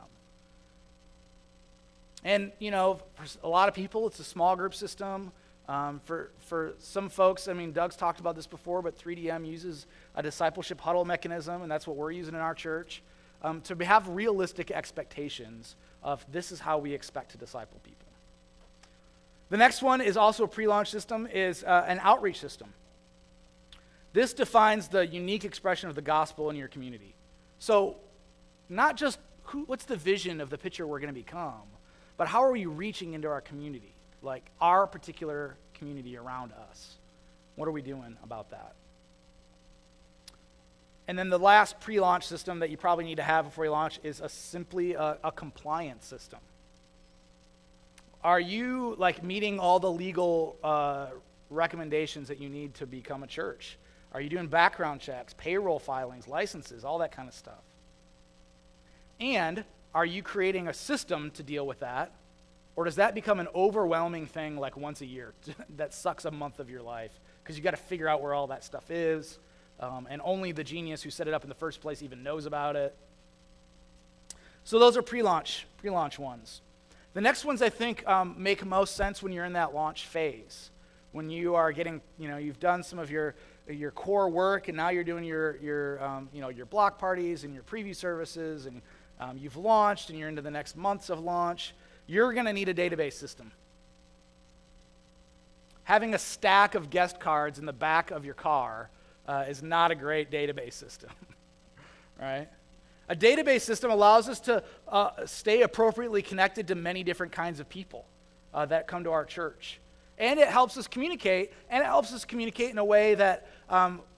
And, for a lot of people, it's a small group system. For some folks, Doug's talked about this before, but 3DM uses a discipleship huddle mechanism, and that's what we're using in our church, to have realistic expectations of this is how we expect to disciple people. The next one is also a pre-launch system, is an outreach system. This defines the unique expression of the gospel in your community. So not just what's the vision of the picture we're going to become, but how are we reaching into our community, like our particular community around us? What are we doing about that? And then the last pre-launch system that you probably need to have before you launch is simply a compliance system. Are you meeting all the legal recommendations that you need to become a church? Are you doing background checks, payroll filings, licenses, all that kind of stuff? And are you creating a system to deal with that? Or does that become an overwhelming thing once a year that sucks a month of your life? Because you got to figure out where all that stuff is. And only the genius who set it up in the first place even knows about it. So those are pre-launch ones. The next ones I think make most sense when you're in that launch phase. When you are getting, you've done some of your core work, and now you're doing your block parties and your preview services, and you've launched, and you're into the next months of launch. You're going to need a database system. Having a stack of guest cards in the back of your car is not a great database system, right? A database system allows us to stay appropriately connected to many different kinds of people that come to our church. And it helps us communicate, in a way that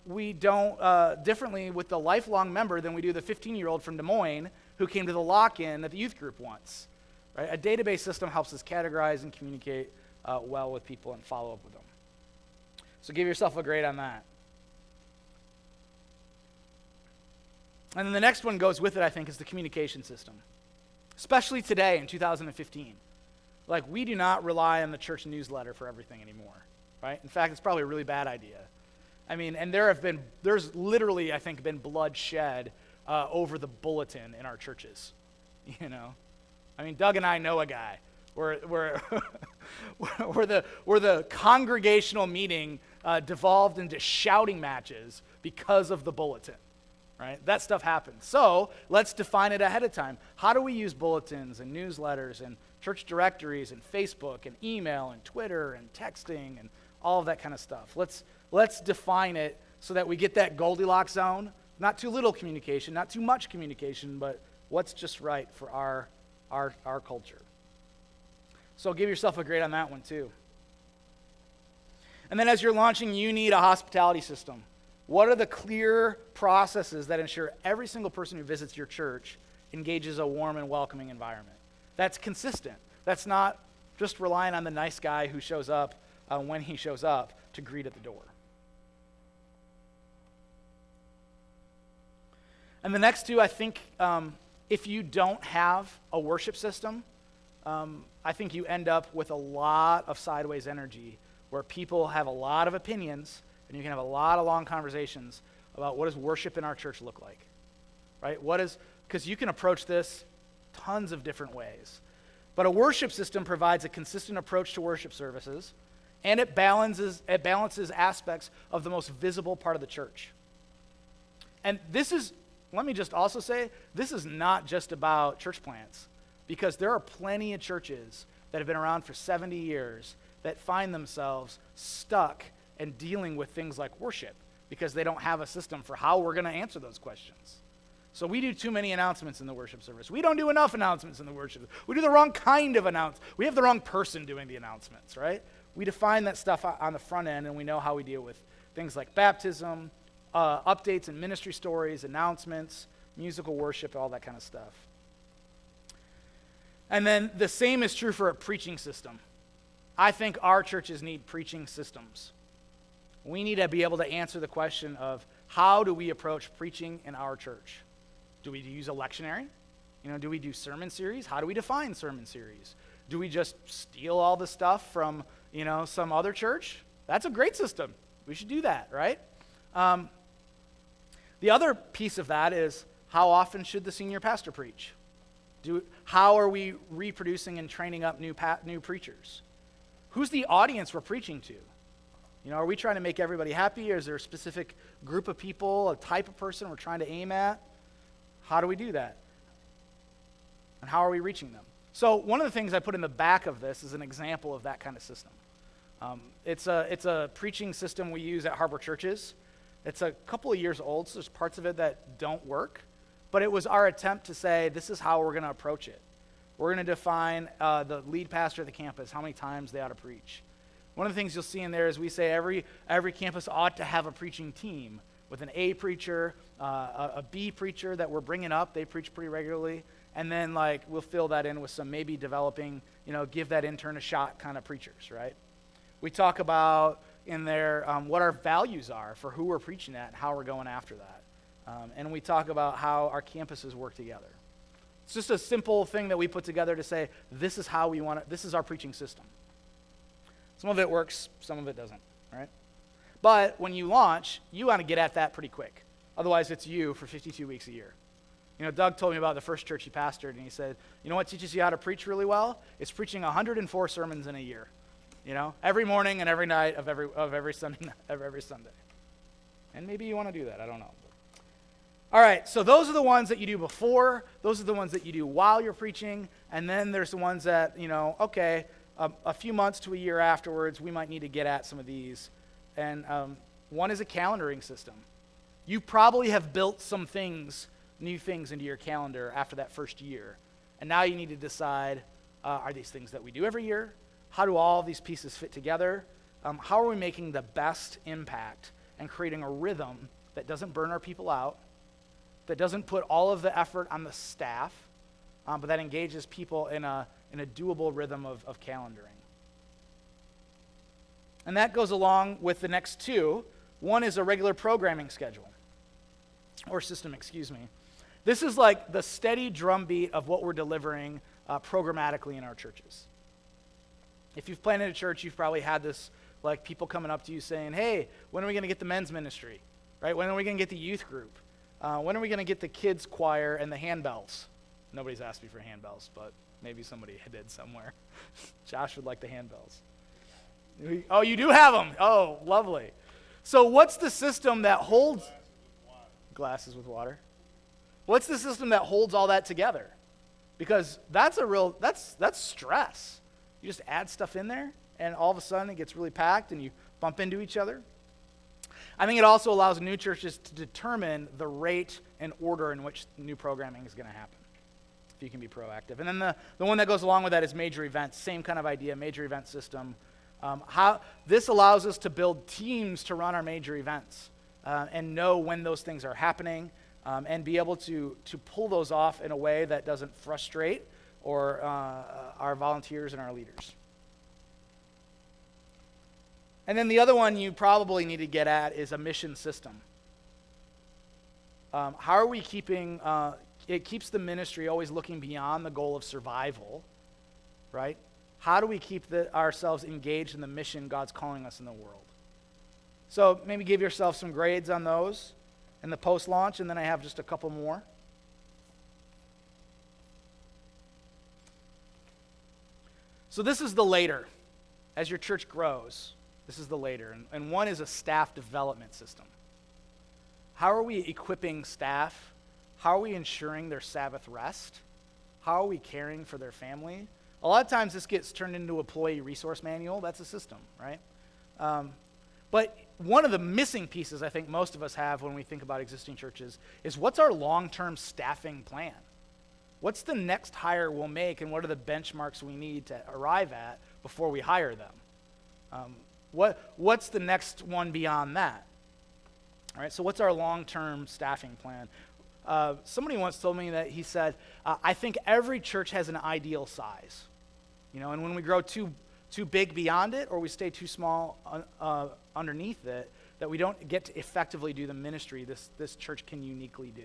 we don't differently with the lifelong member than we do the 15-year-old from Des Moines who came to the lock-in at the youth group once. Right? A database system helps us categorize and communicate well with people and follow up with them. So give yourself a grade on that. And then the next one goes with it, I think, is the communication system. Especially today in 2015. We do not rely on the church newsletter for everything anymore, right? In fact, it's probably a really bad idea. And there's literally, I think, been blood shed over the bulletin in our churches, Doug and I know a guy where the congregational meeting devolved into shouting matches because of the bulletin. Right? That stuff happens. So let's define it ahead of time. How do we use bulletins and newsletters and church directories and Facebook and email and Twitter and texting and all of that kind of stuff? Let's define it so that we get that Goldilocks zone. Not too little communication, not too much communication, but what's just right for our culture. So give yourself a grade on that one too. And then as you're launching, you need a hospitality system. What are the clear processes that ensure every single person who visits your church engages a warm and welcoming environment? That's consistent. That's not just relying on the nice guy who shows up when he shows up to greet at the door. And the next two, I think, if you don't have a worship system, I think you end up with a lot of sideways energy where people have a lot of opinions and you can have a lot of long conversations about what does worship in our church look like, right? Because you can approach this tons of different ways. But a worship system provides a consistent approach to worship services, and it balances aspects of the most visible part of the church. And let me just also say, this is not just about church plants, because there are plenty of churches that have been around for 70 years that find themselves stuck and dealing with things like worship because they don't have a system for how we're going to answer those questions. So we do too many announcements in the worship service. We don't do enough announcements in the worship. We do the wrong kind of announcements. We have the wrong person doing the announcements, right? We define that stuff on the front end, and we know how we deal with things like baptism, updates and ministry stories, announcements, musical worship, all that kind of stuff. And then the same is true for a preaching system. I think our churches need preaching systems. We need to be able to answer the question of how do we approach preaching in our church? Do we use a lectionary? Do we do sermon series? How do we define sermon series? Do we just steal all the stuff from, some other church? That's a great system. We should do that, right? The other piece of that is how often should the senior pastor preach? How are we reproducing and training up new preachers? Who's the audience we're preaching to? Are we trying to make everybody happy, or is there a specific group of people, a type of person we're trying to aim at? How do we do that? And how are we reaching them? So one of the things I put in the back of this is an example of that kind of system. It's a preaching system we use at Harbor Churches. It's a couple of years old, so there's parts of it that don't work. But it was our attempt to say, this is how we're going to approach it. We're going to define the lead pastor of the campus, how many times they ought to preach. One of the things you'll see in there is we say every campus ought to have a preaching team with an A preacher, a B preacher that we're bringing up. They preach pretty regularly. And then we'll fill that in with some maybe developing, give that intern a shot kind of preachers, right? We talk about in there what our values are for who we're preaching at and how we're going after that. And we talk about how our campuses work together. It's just a simple thing that we put together to say, this is how we want it. This is our preaching system. Some of it works, some of it doesn't, right? But when you launch, you want to get at that pretty quick. Otherwise, it's you for 52 weeks a year. Doug told me about the first church he pastored, and he said, what teaches you how to preach really well? It's preaching 104 sermons in a year. Every morning and every night of every Sunday. And maybe you want to do that. I don't know. All right, so those are the ones that you do before. Those are the ones that you do while you're preaching. And then there's the ones that, a few months to a year afterwards, we might need to get at some of these. And one is a calendaring system. You probably have built some new things into your calendar after that first year. And now you need to decide, are these things that we do every year? How do all of these pieces fit together? How are we making the best impact and creating a rhythm that doesn't burn our people out, that doesn't put all of the effort on the staff, but that engages people in a doable rhythm of calendaring? And that goes along with the next two. One is a regular programming schedule, or system, This is like the steady drumbeat of what we're delivering programmatically in our churches. If you've planted a church, you've probably had this, people coming up to you saying, hey, when are we going to get the men's ministry? Right? When are we going to get the youth group? When are we going to get the kids choir and the handbells? Nobody's asked me for handbells, but maybe somebody did somewhere. Josh would like the handbells. Oh, you do have them. Oh, lovely. So what's the system that holds... Glasses with water. What's the system that holds all that together? Because that's stress. You just add stuff in there, and all of a sudden it gets really packed, and you bump into each other. I think it also allows new churches to determine the rate and order in which new programming is going to happen, if you can be proactive. And then the one that goes along with that is major events. Same kind of idea, major event system. This allows us to build teams to run our major events and know when those things are happening, and be able to pull those off in a way that doesn't frustrate or our volunteers and our leaders. And then the other one you probably need to get at is a mission system. How are we keeping, it keeps the ministry always looking beyond the goal of survival, right? How do we keep ourselves engaged in the mission God's calling us in the world? So maybe give yourself some grades on those in the post-launch, and then I have just a couple more. So this is the later. As your church grows, this is the later. And one is a staff development system. How are we equipping staff? How are we ensuring their Sabbath rest? How are we caring for their family? A lot of times this gets turned into an employee resource manual. That's a system, right? But one of the missing pieces I think most of us have when we think about existing churches is what's our long-term staffing plan? What's the next hire we'll make, and what are the benchmarks we need to arrive at before we hire them? What's the next one beyond that? All right, so what's our long-term staffing plan? Somebody once told me that he said, I think every church has an ideal size. And when we grow too big beyond it, or we stay too small underneath it, that we don't get to effectively do the ministry this church can uniquely do.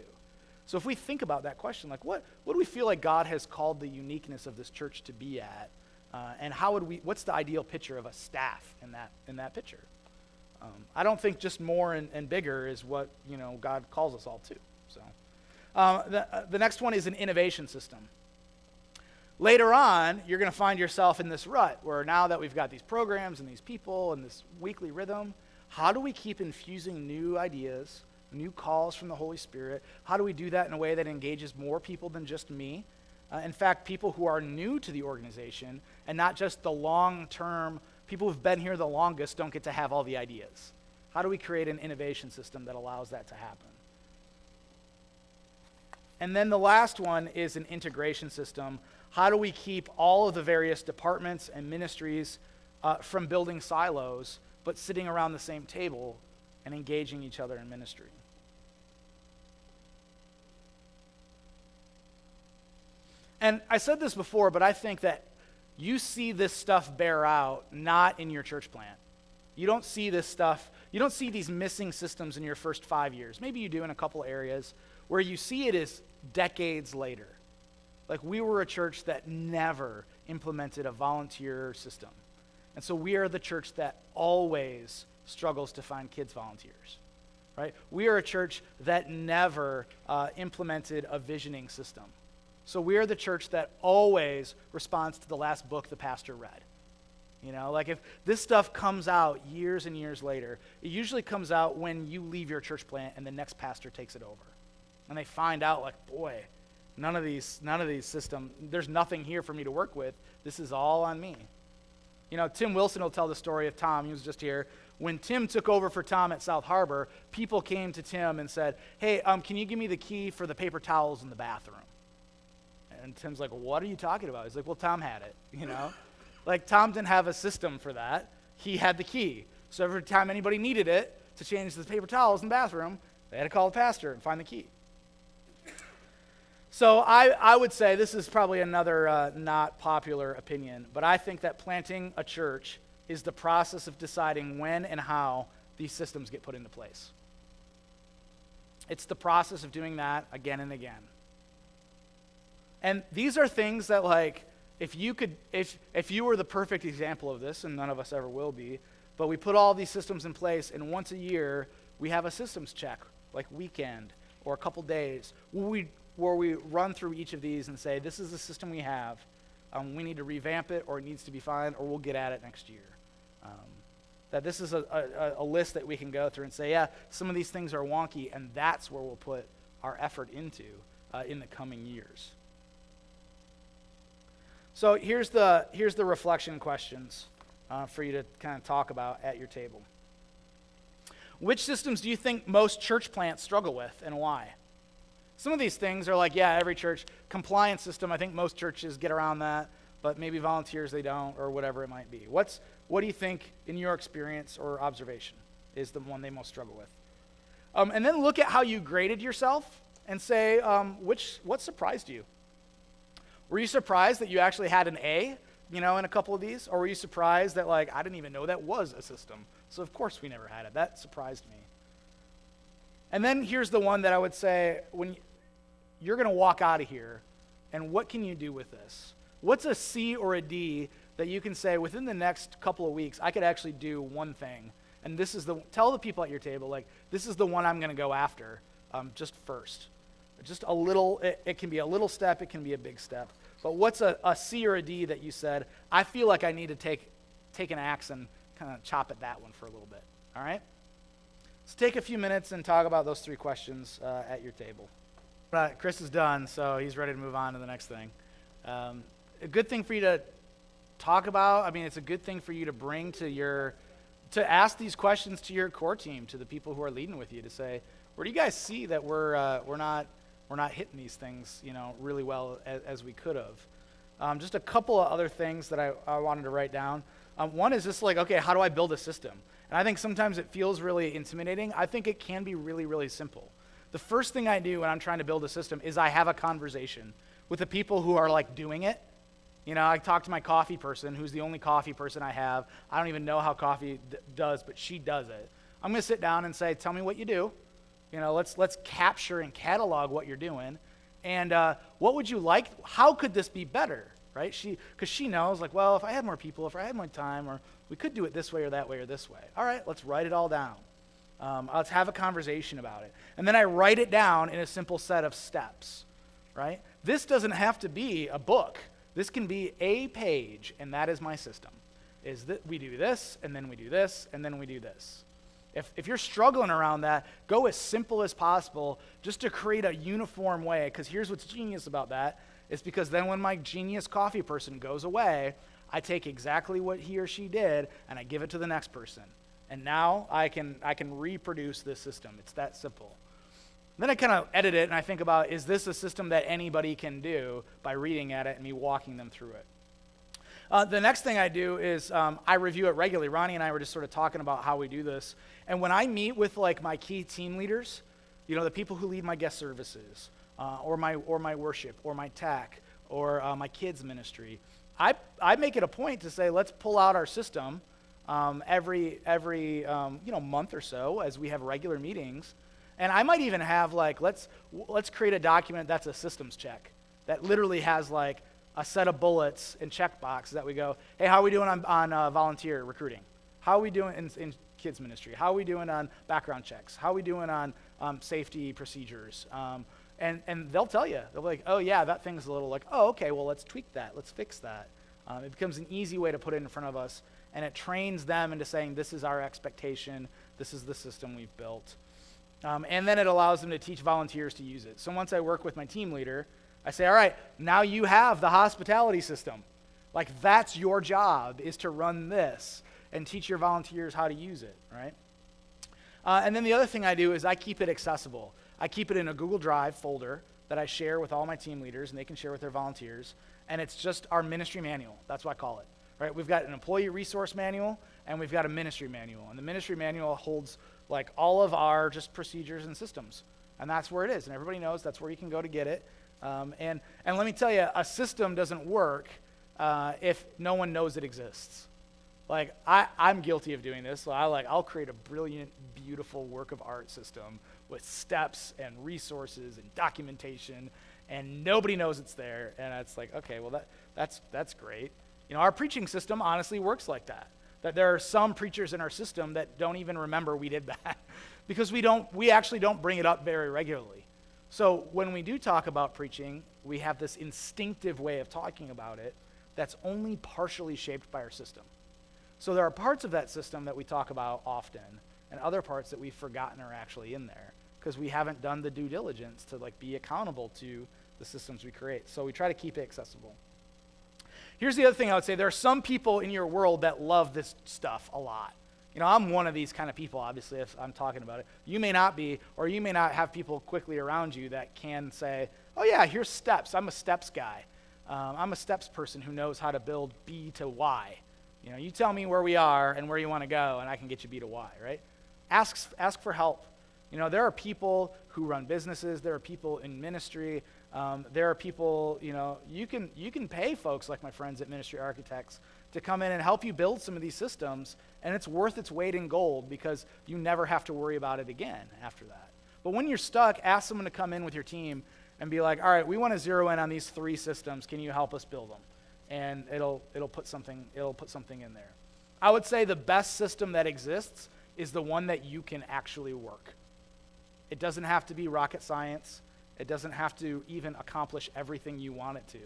So if we think about that question, like what do we feel like God has called the uniqueness of this church to be at? And what's the ideal picture of a staff in that picture? I don't think just more and bigger is what God calls us all to. So the next one is an innovation system. Later on, you're going to find yourself in this rut where now that we've got these programs and these people and this weekly rhythm, how do we keep infusing new ideas, new calls from the Holy Spirit? How do we do that in a way that engages more people than just me? In fact, people who are new to the organization and not just the long-term, people who've been here the longest don't get to have all the ideas. How do we create an innovation system that allows that to happen? And then the last one is an integration system. How do we keep all of the various departments and ministries from building silos, but sitting around the same table and engaging each other in ministry? And I said this before, but I think that you see this stuff bear out not in your church plant. You don't see this stuff, you don't see these missing systems in your first 5 years. Maybe you do in a couple areas. Where you see it is decades later. Like we were a church that never implemented a volunteer system. And so we are the church that always struggles to find kids volunteers, right? We are a church that never implemented a visioning system. So we are the church that always responds to the last book the pastor read. Like if this stuff comes out years and years later, it usually comes out when you leave your church plant and the next pastor takes it over. And they find out like, boy, none of these systems, there's nothing here for me to work with. This is all on me. Tim Wilson will tell the story of Tom. He was just here. When Tim took over for Tom at South Harbor, people came to Tim and said, hey, can you give me the key for the paper towels in the bathroom? And Tim's like, what are you talking about? He's like, well, Tom had it, Like Tom didn't have a system for that. He had the key. So every time anybody needed it to change the paper towels in the bathroom, they had to call the pastor and find the key. So I would say this is probably another not popular opinion, but I think that planting a church is the process of deciding when and how these systems get put into place. It's the process of doing that again and again. And these are things that like, if you were the perfect example of this, and none of us ever will be, but we put all these systems in place, and once a year, we have a systems check, like weekend or a couple days, where we run through each of these and say, this is the system we have. We need to revamp it, or it needs to be fine, or we'll get at it next year. That this is a list that we can go through and say, yeah, some of these things are wonky, and that's where we'll put our effort into in the coming years. So here's the reflection questions for you to kind of talk about at your table. Which systems do you think most church plants struggle with, and why? Some of these things are like, yeah, every church, compliance system, I think most churches get around that, but maybe volunteers they don't, or whatever it might be. What do you think, in your experience or observation, is the one they most struggle with? And then look at how you graded yourself and say, what surprised you? Were you surprised that you actually had an A in a couple of these? Or were you surprised that, like, I didn't even know that was a system, so of course we never had it? That surprised me. And then here's the one that I would say, when you're going to walk out of here, and what can you do with this? What's a C or a D that you can say, within the next couple of weeks, I could actually do one thing, and tell the people at your table, like, this is the one I'm going to go after, just first. Just a little, it can be a little step, it can be a big step. But what's a C or a D that you said, I feel like I need to take an axe and kind of chop at that one for a little bit, all right? Let's take a few minutes and talk about those 3 questions at your table. Chris is done, so he's ready to move on to the next thing. A good thing for you to talk about, it's a good thing for you to bring to ask these questions to your core team, to the people who are leading with you, to say, where do you guys see that we're not hitting these things, really well as we could have? Just a couple of other things that I wanted to write down. One is just like, okay, how do I build a system? And I think sometimes it feels really intimidating. I think it can be really, really simple. The first thing I do when I'm trying to build a system is I have a conversation with the people who are like doing it. I talk to my coffee person, who's the only coffee person I have. I don't even know how coffee does, but she does it. I'm going to sit down and say, tell me what you do. Let's capture and catalog what you're doing. And what would you like? How could this be better, right? Because she knows, like, well, if I had more people, if I had more time, or we could do it this way or that way or this way. All right, let's write it all down. Let's have a conversation about it. And then I write it down in a simple set of steps, right? This doesn't have to be a book. This can be a page, and that is my system. Is that we do this, and then we do this, and then we do this. If you're struggling around that, go as simple as possible just to create a uniform way, because here's what's genius about that, is because then when my genius coffee person goes away, I take exactly what he or she did, and I give it to the next person. And now I can reproduce this system. It's that simple. Then I kind of edit it, and I think about, is this a system that anybody can do by reading at it and me walking them through it? The next thing I do is I review it regularly. Ronnie and I were just sort of talking about how we do this. And when I meet with like my key team leaders, the people who lead my guest services, or my worship, or my TAC, or my kids ministry, I make it a point to say, let's pull out our system every month or so as we have regular meetings. And I might even have like, let's create a document that's a systems check that literally has like a set of bullets and check boxes that we go, hey, how are we doing on volunteer recruiting? How are we doing in kids ministry? How are we doing on background checks? How are we doing on safety procedures? And they'll tell you. They'll be like, oh, yeah, that thing's a little like, oh, okay, well, let's tweak that. Let's fix that. It becomes an easy way to put it in front of us, and it trains them into saying, this is our expectation. This is the system we've built. And then it allows them to teach volunteers to use it. So once I work with my team leader, I say, all right, now you have the hospitality system. Like, that's your job, is to run this and teach your volunteers how to use it, right? And then the other thing I do is I keep it accessible. I keep it in a Google Drive folder that I share with all my team leaders, and they can share with their volunteers. And it's just our ministry manual. That's what I call it, right? We've got an employee resource manual, and we've got a ministry manual. And the ministry manual holds like all of our just procedures and systems. And that's where it is. And everybody knows that's where you can go to get it. And let me tell you, a system doesn't work if no one knows it exists. Like, I'm guilty of doing this. So I'll create a brilliant, beautiful work of art system with steps and resources and documentation, and nobody knows it's there. And it's like, okay, well, that's great. Our preaching system honestly works like that. That there are some preachers in our system that don't even remember we did that because we actually don't bring it up very regularly. So when we do talk about preaching, we have this instinctive way of talking about it that's only partially shaped by our system. So there are parts of that system that we talk about often, and other parts that we've forgotten are actually in there because we haven't done the due diligence to like be accountable to the systems we create. So we try to keep it accessible. Here's the other thing I would say. There are some people in your world that love this stuff a lot. I'm one of these kind of people, obviously, if I'm talking about it. You may not be, or you may not have people quickly around you that can say, oh yeah, here's steps. I'm a steps guy. I'm a steps person who knows how to build B to Y. You tell me where we are and where you want to go, and I can get you B to Y, right? Ask for help. There are people who run businesses. There are people in ministry There are people, you can pay folks like my friends at Ministry Architects to come in and help you build some of these systems, and it's worth its weight in gold because you never have to worry about it again after that. But when you're stuck, ask someone to come in with your team and be like, all right, we want to zero in on these 3 systems. Can you help us build them? And it'll put something in there. I would say the best system that exists is the one that you can actually work. It doesn't have to be rocket science. It doesn't have to even accomplish everything you want it to.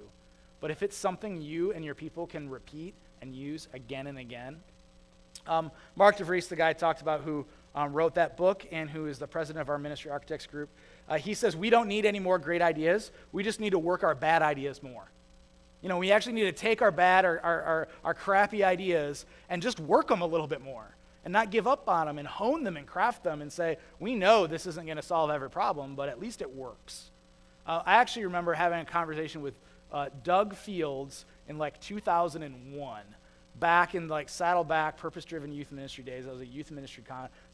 But if it's something you and your people can repeat and use again and again. Mark DeVries, the guy I talked about who wrote that book and who is the president of our Ministry Architects group, he says we don't need any more great ideas. We just need to work our bad ideas more. We actually need to take our bad, our crappy ideas and just work them a little bit more and not give up on them and hone them and craft them and say, we know this isn't going to solve every problem, but at least it works. I actually remember having a conversation with Doug Fields in 2001, back in Saddleback Purpose-Driven Youth Ministry days. I was at a youth ministry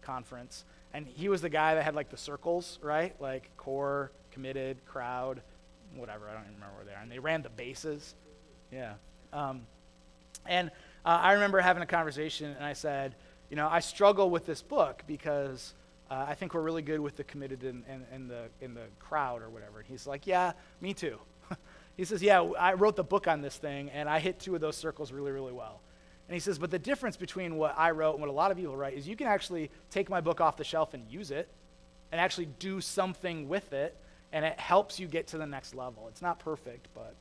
conference, and he was the guy that had the circles, right? Core, committed, crowd, whatever, I don't even remember where they are. And they ran the bases. Yeah. I remember having a conversation, and I said, I struggle with this book because I think we're really good with the committed and the crowd or whatever. And he's like, yeah, me too. He says, yeah, I wrote the book on this thing, and I hit 2 of those circles really, really well. And he says, but the difference between what I wrote and what a lot of people write is you can actually take my book off the shelf and use it and actually do something with it, and it helps you get to the next level. It's not perfect, but,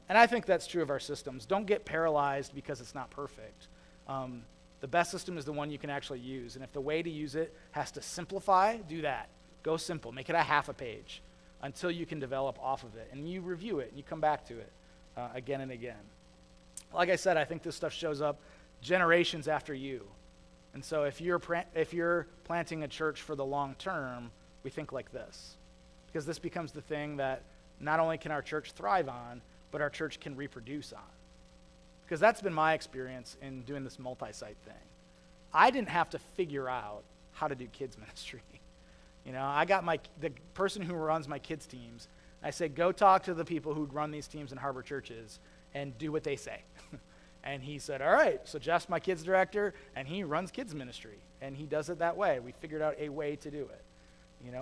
and I think that's true of our systems. Don't get paralyzed because it's not perfect. The best system is the one you can actually use, and if the way to use it has to simplify, do that. Go simple. Make it a half a page until you can develop off of it, and you review it, and you come back to it again and again. Like I said, I think this stuff shows up generations after you. And so if you're planting a church for the long term, we think like this. Because this becomes the thing that not only can our church thrive on, but our church can reproduce on. Because that's been my experience in doing this multi-site thing. I didn't have to figure out how to do kids ministry. I got the person who runs my kids teams. I said, go talk to the people who run these teams in Harbor churches and do what they say. And he said, all right, so Jeff's my kids director, and he runs kids ministry, and he does it that way. We figured out a way to do it.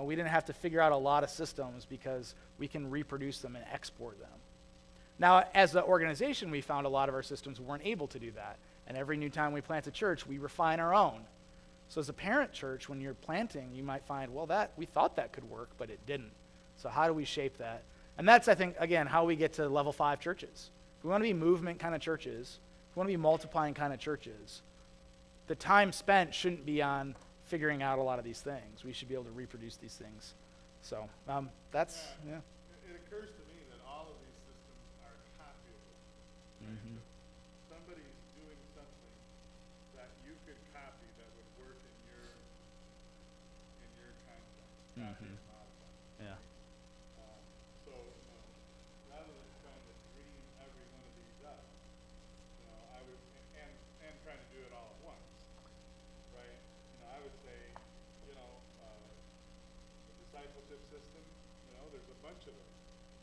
We didn't have to figure out a lot of systems because we can reproduce them and export them. Now, as an organization, we found a lot of our systems weren't able to do that. And every new time we plant a church, we refine our own. So as a parent church, when you're planting, you might find, well, we thought that could work, but it didn't. So how do we shape that? And that's, I think, again, how we get to level 5 churches. If we want to be movement kind of churches, if we want to be multiplying kind of churches, the time spent shouldn't be on figuring out a lot of these things. We should be able to reproduce these things. So that's, yeah. It occurs to me that all of these systems are copyable. Right? Mm-hmm. Somebody's doing something that you could copy that would work in your context. Mm-hmm. Yeah. So, rather than trying to dream every one of these up, I would, and trying to do it all at once, right? I would say, the discipleship system, there's a bunch of them.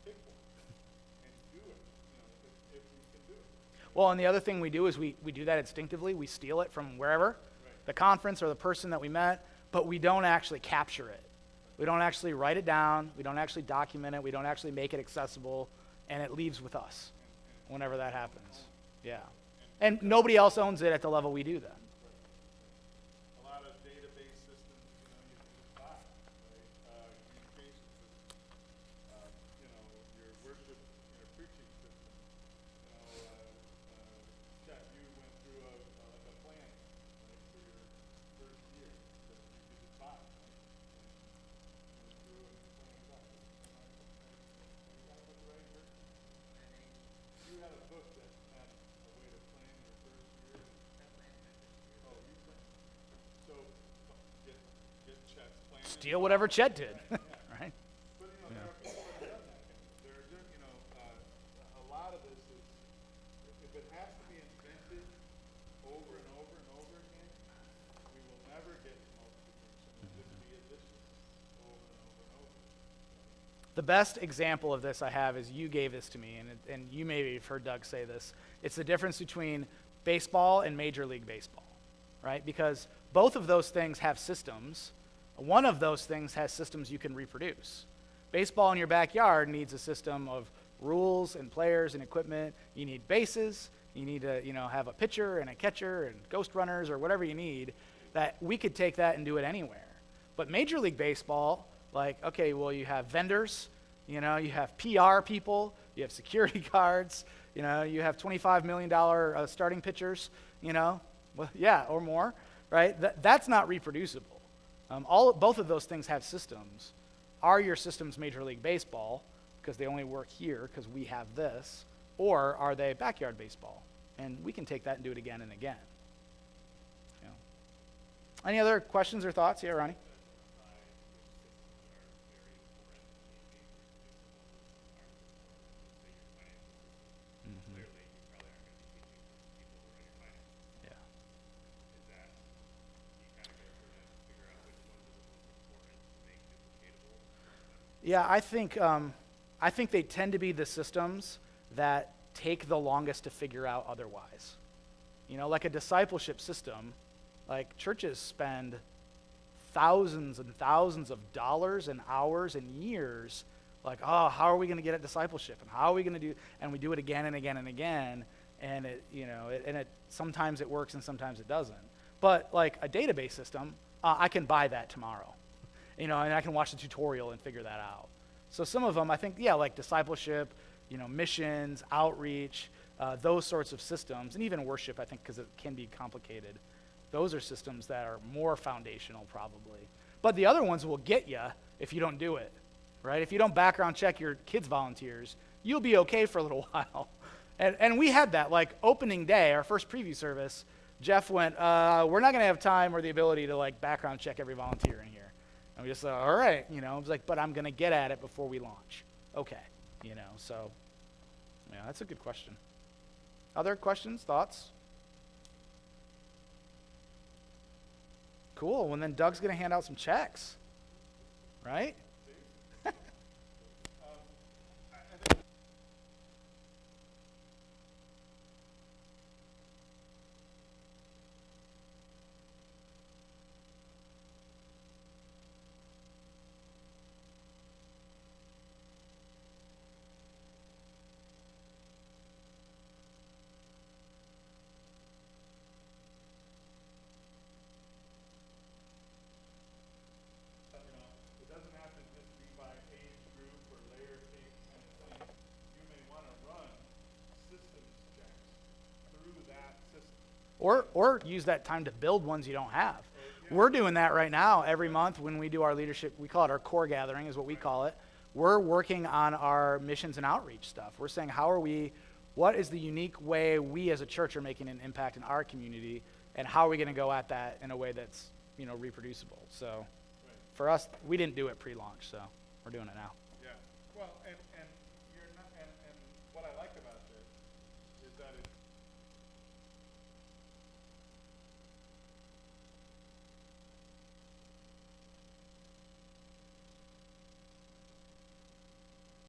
Pick one and do it, if you can do it. Well, and the other thing we do is we do that instinctively. We steal it from wherever, right. The conference or the person that we met, but we don't actually capture it. We don't actually write it down. We don't actually document it. We don't actually make it accessible, and it leaves with us whenever that happens. Yeah. And nobody else owns it at the level we do then. A lot of database systems, you can buy, right? Communication systems, your worship, preaching system. Chet, you went through a plan, right, for your first year that you could just buy, right? And went through and planned out. You got the right work? You had a book that had a way to plan your first year. Oh, you planned. So get Chet's plan. Steal whatever Chet did, right? But there are people that have done that. There are, a lot of this is, if it has to be invented over and over and over again, we will never get to multiplication. It'll just be addition over and over and over. The best example of this I have is you gave this to me, and you maybe have heard Doug say this. It's the difference between baseball and Major League Baseball, right? Because both of those things have systems. One of those things has systems you can reproduce. Baseball in your backyard needs a system of rules and players and equipment. You need bases. You need to, have a pitcher and a catcher and ghost runners or whatever you need. That we could take that and do it anywhere. But Major League Baseball, okay, well, you have vendors, you have PR people, you have security guards, you have $25 million starting pitchers, or more, right? That's not reproducible. Both of those things have systems. Are your systems Major League Baseball, because they only work here because we have this, or are they backyard baseball? And we can take that and do it again and again. Any other questions or thoughts? Yeah, Ronnie? Yeah, I think they tend to be the systems that take the longest to figure out otherwise. Like a discipleship system, like churches spend thousands and thousands of dollars and hours and years, how are we going to get at discipleship, and how are we going to do, and we do it again and again and again, and it sometimes it works and sometimes it doesn't. But like a database system, I can buy that tomorrow. And I can watch the tutorial and figure that out. So some of them, I think, like discipleship, missions, outreach, those sorts of systems, and even worship, I think, because it can be complicated. Those are systems that are more foundational, probably. But the other ones will get you if you don't do it, right? If you don't background check your kids' volunteers, you'll be okay for a little while. And we had that, opening day, our first preview service, Jeff went, we're not going to have time or the ability to, background check every volunteer in here. And we just said, all right, I was like, but I'm going to get at it before we launch. Okay, so, that's a good question. Other questions, thoughts? Cool, well, then Doug's going to hand out some checks, right? It doesn't have to just be by age group or layer cake kind of thing. You may want to run systems checks through that system. Or use that time to build ones you don't have. We're doing that right now every month when we do our leadership. We call it our core gathering is what we call it. We're working on our missions and outreach stuff. We're saying what is the unique way we as a church are making an impact in our community, and how are we going to go at that in a way that's reproducible. So for us, we didn't do it pre-launch, so we're doing it now. Yeah. Well, and you're not, and what I like about this is that it's